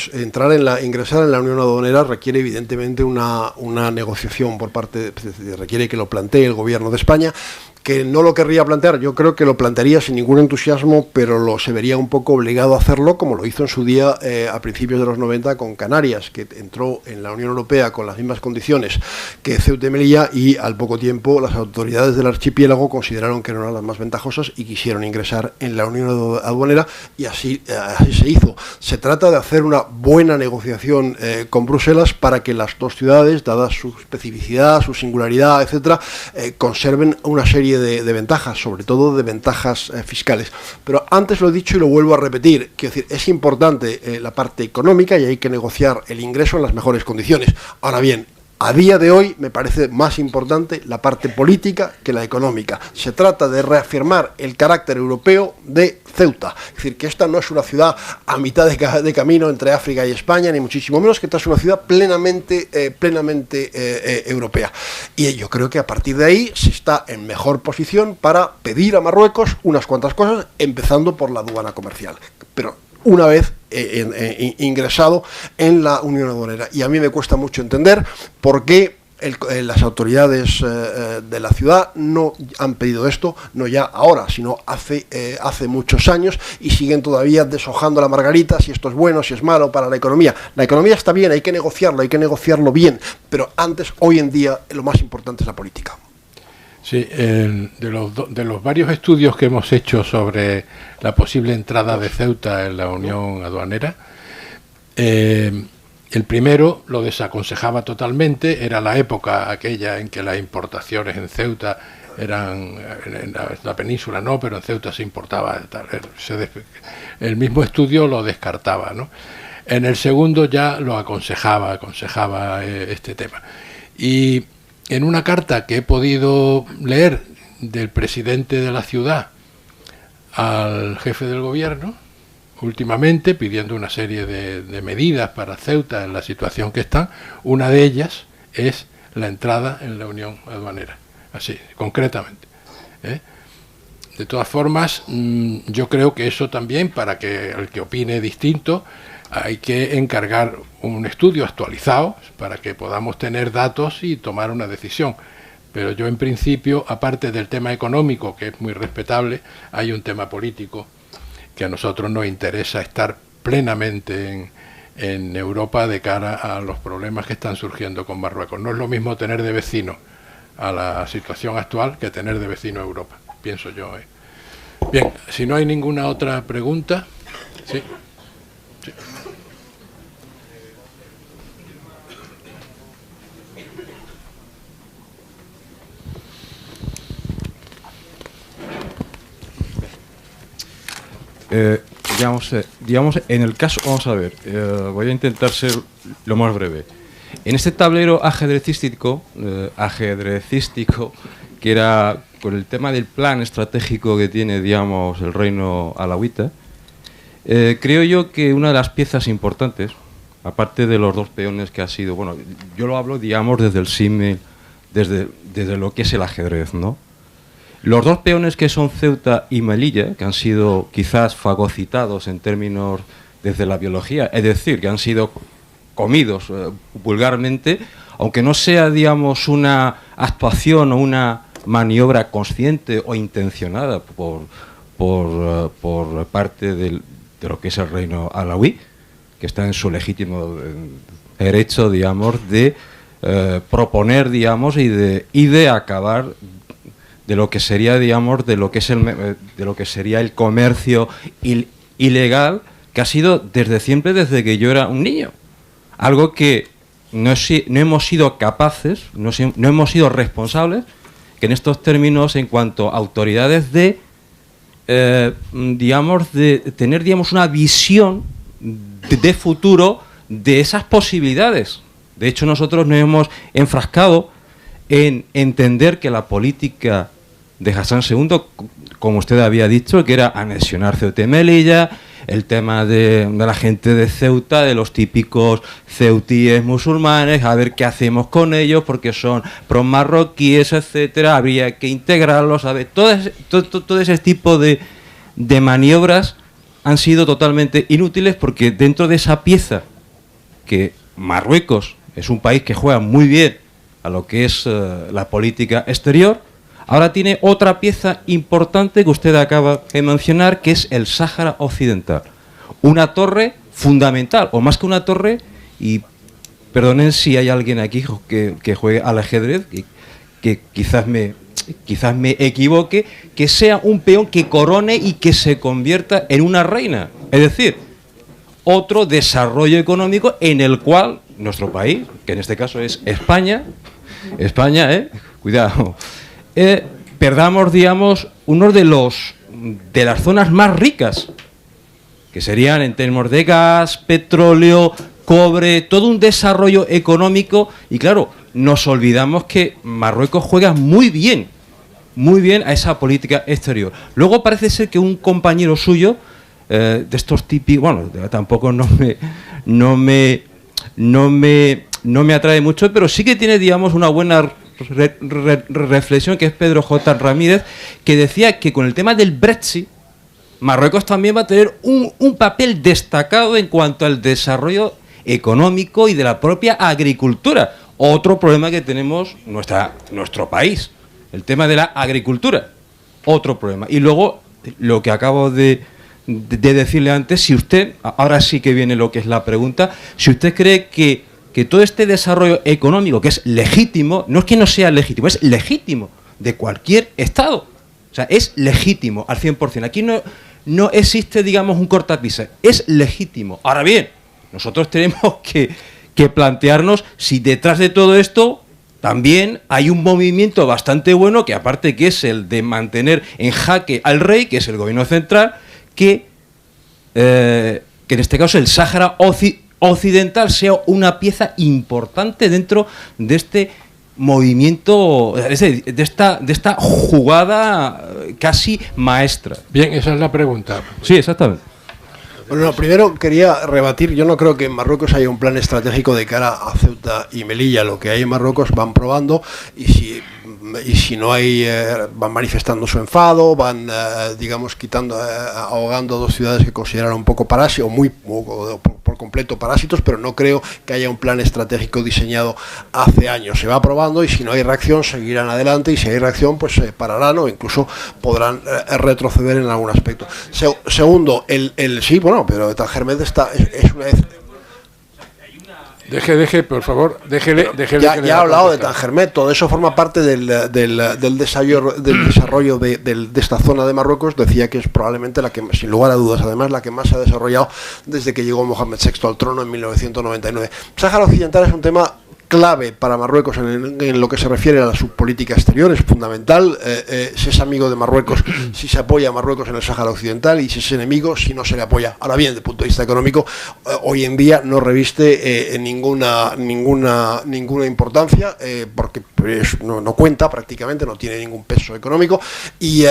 ingresar en la Unión Aduanera requiere evidentemente una negociación por parte, requiere que lo plantee el Gobierno de España, que no lo querría plantear, yo creo que lo plantearía sin ningún entusiasmo, pero se vería un poco obligado a hacerlo, como lo hizo en su día a principios de los 90 con Canarias, que entró en la Unión Europea con las mismas condiciones que Ceuta y Melilla, y al poco tiempo las autoridades del archipiélago consideraron que no eran las más ventajosas y quisieron ingresar en la Unión Aduanera, y así se hizo. Se trata de hacer una buena negociación con Bruselas para que las dos ciudades, dada su especificidad, su singularidad, etcétera, conserven una serie de ventajas, sobre todo de ventajas fiscales. Pero antes lo he dicho y lo vuelvo a repetir, quiero decir, es importante la parte económica y hay que negociar el ingreso en las mejores condiciones. Ahora bien, a día de hoy me parece más importante la parte política que la económica. Se trata de reafirmar el carácter europeo de Ceuta. Es decir, que esta no es una ciudad a mitad de camino entre África y España, ni muchísimo menos, que esta es una ciudad plenamente europea. Y yo creo que a partir de ahí se está en mejor posición para pedir a Marruecos unas cuantas cosas, empezando por la aduana comercial. Pero una vez ingresado en la Unión Aduanera. Y a mí me cuesta mucho entender por qué las autoridades de la ciudad no han pedido esto, no ya ahora, sino hace muchos años, y siguen todavía deshojando la margarita, si esto es bueno, si es malo para la economía. La economía está bien, hay que negociarlo bien, pero antes, hoy en día, lo más importante es la política. Sí, de los varios estudios que hemos hecho sobre la posible entrada de Ceuta en la Unión Aduanera, el primero lo desaconsejaba totalmente. Era la época aquella en que las importaciones en Ceuta eran, en la península no, pero en Ceuta se importaba, el mismo estudio lo descartaba, ¿no? En el segundo ya lo aconsejaba este tema. Y en una carta que he podido leer del presidente de la ciudad al jefe del gobierno, últimamente, pidiendo una serie de medidas para Ceuta en la situación que está, una de ellas es la entrada en la Unión Aduanera, así, concretamente. De todas formas, yo creo que eso también, para que el que opine distinto, hay que encargar un estudio actualizado para que podamos tener datos y tomar una decisión. Pero yo, en principio, aparte del tema económico, que es muy respetable, hay un tema político que a nosotros nos interesa estar plenamente en Europa de cara a los problemas que están surgiendo con Marruecos. No es lo mismo tener de vecino a la situación actual que tener de vecino a Europa, pienso yo. Bien, si no hay ninguna otra pregunta. Sí. Sí. Digamos, en el caso, vamos a ver, voy a intentar ser lo más breve. En este tablero ajedrecístico, que era con el tema del plan estratégico que tiene, digamos, el reino alauita, creo yo que una de las piezas importantes, aparte de los dos peones que ha sido, bueno, yo lo hablo, digamos, desde el símil, desde lo que es el ajedrez, ¿no? Los dos peones que son Ceuta y Melilla, que han sido quizás fagocitados en términos desde la biología, es decir, que han sido comidos vulgarmente, aunque no sea, digamos, una actuación o una maniobra consciente o intencionada por parte de lo que es el reino alauí, que está en su legítimo derecho, digamos, de proponer, digamos, y de acabar de lo que sería, digamos, de lo que sería el comercio ilegal, que ha sido desde siempre, desde que yo era un niño. Algo que no hemos sido capaces, no hemos sido responsables, que en estos términos, en cuanto a autoridades, de tener, digamos, una visión de futuro de esas posibilidades. De hecho, nosotros nos hemos enfrascado en entender que la política de Hassan II, como usted había dicho, que era anexionar Ceuta y Melilla, el tema de la gente de Ceuta, de los típicos ceutíes musulmanes, a ver qué hacemos con ellos, porque son pro-marroquíes, etcétera, habría que integrarlos, a ver, todo ese tipo de maniobras han sido totalmente inútiles, porque dentro de esa pieza, que Marruecos es un país que juega muy bien a lo que es la política exterior, ahora tiene otra pieza importante que usted acaba de mencionar, que es el Sáhara Occidental. Una torre fundamental, o más que una torre, y perdonen si hay alguien aquí que juegue al ajedrez, que quizás me equivoque, que sea un peón que corone y que se convierta en una reina. Es decir, otro desarrollo económico en el cual nuestro país, que en este caso es España, cuidado, perdamos, digamos, uno de las zonas más ricas, que serían en términos de gas, petróleo, cobre, todo un desarrollo económico. Y claro, nos olvidamos que Marruecos juega muy bien a esa política exterior. Luego parece ser que un compañero suyo, de estos típicos, bueno, tampoco no me atrae mucho, pero sí que tiene, digamos, una buena reflexión, que es Pedro J. Ramírez, que decía que con el tema del Brexit, Marruecos también va a tener un papel destacado en cuanto al desarrollo económico y de la propia agricultura. Otro problema que tenemos nuestro país, el tema de la agricultura, otro problema. Y luego, lo que acabo de decirle antes, si usted, ahora sí que viene lo que es la pregunta, si usted cree que todo este desarrollo económico, que es legítimo, no es que no sea legítimo, es legítimo de cualquier Estado. O sea, es legítimo al 100%. Aquí no existe, digamos, un cortapisa. Es legítimo. Ahora bien, nosotros tenemos que plantearnos si detrás de todo esto también hay un movimiento bastante bueno, que aparte que es el de mantener en jaque al rey, que es el gobierno central, que en este caso el Sáhara Occidental sea una pieza importante dentro de este movimiento, de esta jugada casi maestra. Bien, esa es la pregunta. Sí, exactamente. Bueno, primero quería rebatir, yo no creo que en Marruecos haya un plan estratégico de cara a Ceuta y Melilla. Lo que hay en Marruecos van probando, y si no hay, van manifestando su enfado, van, digamos, ahogando dos ciudades que consideran un poco parásitos, o por completo parásitos, pero no creo que haya un plan estratégico diseñado hace años. Se va probando, y si no hay reacción seguirán adelante, y si hay reacción pues pararán, o incluso podrán retroceder en algún aspecto. Segundo, sí, bueno, pero Tangermet es una vez... Deje, por favor, déjele. Ya ha hablado de Tangermet, todo eso forma parte del desarrollo de esta zona de Marruecos. Decía que es probablemente la que, sin lugar a dudas, además, la que más se ha desarrollado desde que llegó Mohamed VI al trono en 1999. Sáhara Occidental es un tema clave para Marruecos en lo que se refiere a su política exterior. Es fundamental. Si es amigo de Marruecos, si se apoya a Marruecos en el Sáhara Occidental, y si es enemigo, si no se le apoya. Ahora bien, desde el punto de vista económico, hoy en día no reviste ninguna importancia, porque no cuenta prácticamente, no tiene ningún peso económico, y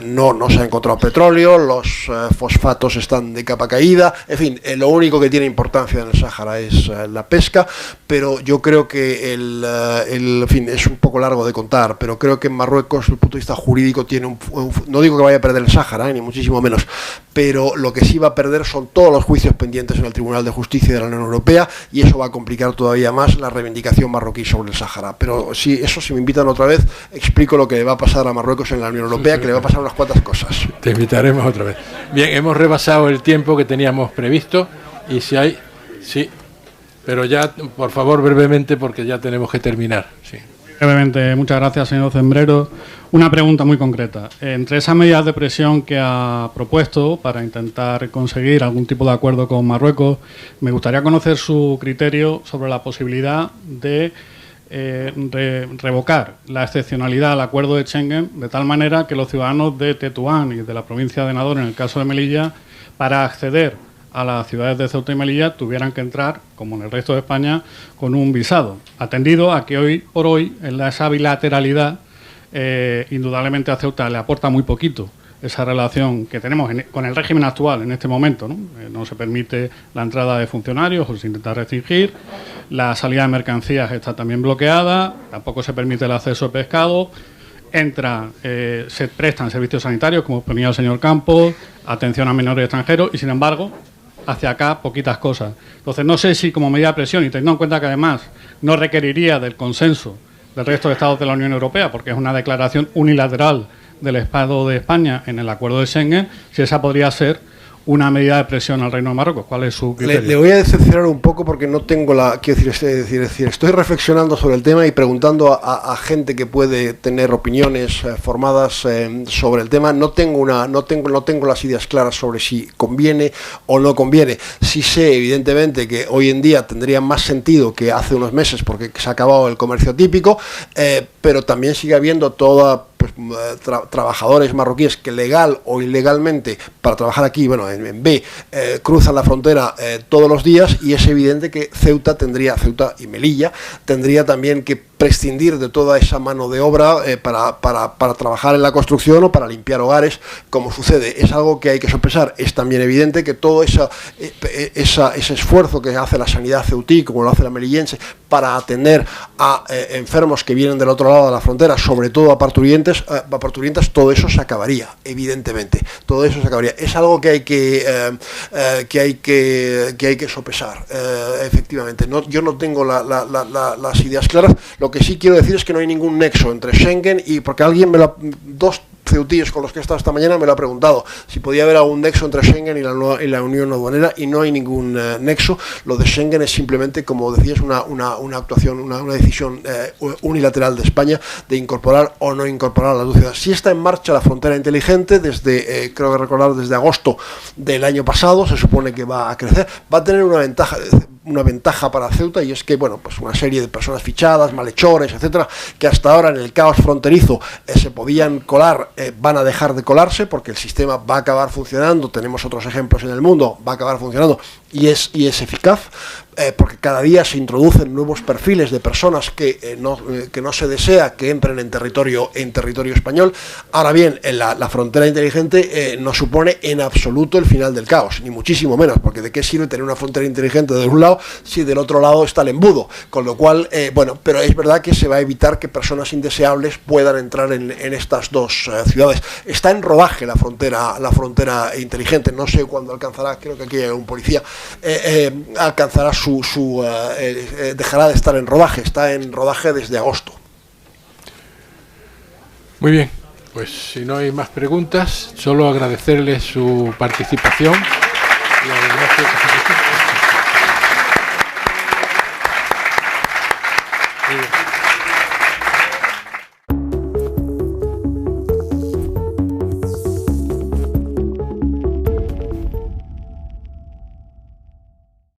no se ha encontrado petróleo, los fosfatos están de capa caída, en fin, lo único que tiene importancia en el Sáhara es la pesca. Pero yo creo que en fin, es un poco largo de contar, pero creo que en Marruecos, desde el punto de vista jurídico, tiene no digo que vaya a perder el Sáhara, ni muchísimo menos, pero lo que sí va a perder son todos los juicios pendientes en el Tribunal de Justicia de la Unión Europea, y eso va a complicar todavía más la reivindicación marroquí sobre el Sáhara. Pero si me invitan otra vez, explico lo que le va a pasar a Marruecos en la Unión Europea, que le va a pasar unas cuantas cosas. Te invitaremos otra vez. Bien, hemos rebasado el tiempo que teníamos previsto, y si hay... Sí. Pero ya, por favor, brevemente, porque ya tenemos que terminar. Sí. Brevemente, muchas gracias, señor Cembrero. Una pregunta muy concreta. Entre esas medidas de presión que ha propuesto para intentar conseguir algún tipo de acuerdo con Marruecos, me gustaría conocer su criterio sobre la posibilidad de revocar la excepcionalidad al acuerdo de Schengen, de tal manera que los ciudadanos de Tetuán y de la provincia de Nador, en el caso de Melilla, para acceder a las ciudades de Ceuta y Melilla tuvieran que entrar, como en el resto de España, con un visado, atendido a que hoy por hoy, en esa bilateralidad, indudablemente a Ceuta le aporta muy poquito esa relación que tenemos con el régimen actual en este momento, ¿no? No se permite la entrada de funcionarios o se intenta restringir, la salida de mercancías está también bloqueada, tampoco se permite el acceso de pescado, se prestan servicios sanitarios, como ponía el señor Campos, atención a menores extranjeros y, sin embargo, hacia acá poquitas cosas. Entonces, no sé si como medida de presión, y teniendo en cuenta que además no requeriría del consenso del resto de Estados de la Unión Europea, porque es una declaración unilateral del Estado de España en el acuerdo de Schengen, si esa podría ser una medida de presión al Reino de Marruecos. ¿Cuál es su criterio? Le voy a decepcionar un poco porque no tengo quiero decir, estoy reflexionando sobre el tema y preguntando a gente que puede tener opiniones formadas sobre el tema. No tengo las ideas claras sobre si conviene o no conviene. Sí sé, evidentemente, que hoy en día tendría más sentido que hace unos meses porque se ha acabado el comercio típico, pero también sigue habiendo trabajadores marroquíes que legal o ilegalmente para trabajar aquí, bueno, en B, cruzan la frontera todos los días, y es evidente que Ceuta y Melilla tendría también que prescindir de toda esa mano de obra para trabajar en la construcción o para limpiar hogares, como sucede. Es algo que hay que sopesar. Es también evidente que todo ese esfuerzo que hace la sanidad ceutí, como lo hace la melillense, para atender a enfermos que vienen del otro lado de la frontera, sobre todo a parturientas, todo eso se acabaría, evidentemente. Todo eso se acabaría. Es algo que hay que sopesar, efectivamente. Yo no tengo las ideas claras. Lo que sí quiero decir es que no hay ningún nexo entre Schengen y, porque dos ceutíes con los que he estado esta mañana me lo ha preguntado, si podía haber algún nexo entre Schengen y la Unión Aduanera, y no hay ningún nexo. Lo de Schengen es simplemente, como decías, una actuación, una decisión unilateral de España de incorporar o no incorporar a las dos ciudades. Sí está en marcha la frontera inteligente desde, creo que recordar, desde agosto del año pasado. Se supone que va a crecer, va a tener una ventaja para Ceuta, y es que, bueno, pues una serie de personas fichadas, malhechores, etcétera, que hasta ahora en el caos fronterizo se podían colar, van a dejar de colarse porque el sistema va a acabar funcionando. Tenemos otros ejemplos en el mundo, va a acabar funcionando y es eficaz. Porque cada día se introducen nuevos perfiles de personas que no se desea que entren en territorio español. Ahora bien, la frontera inteligente no supone en absoluto el final del caos, ni muchísimo menos, porque ¿de qué sirve tener una frontera inteligente de un lado si del otro lado está el embudo? Con lo cual, pero es verdad que se va a evitar que personas indeseables puedan entrar en estas dos ciudades. Está en rodaje la frontera inteligente. No sé cuándo alcanzará, creo que aquí hay un policía, alcanzará dejará de estar en rodaje. Está en rodaje desde agosto. Muy bien, pues si no hay más preguntas, solo agradecerles su participación.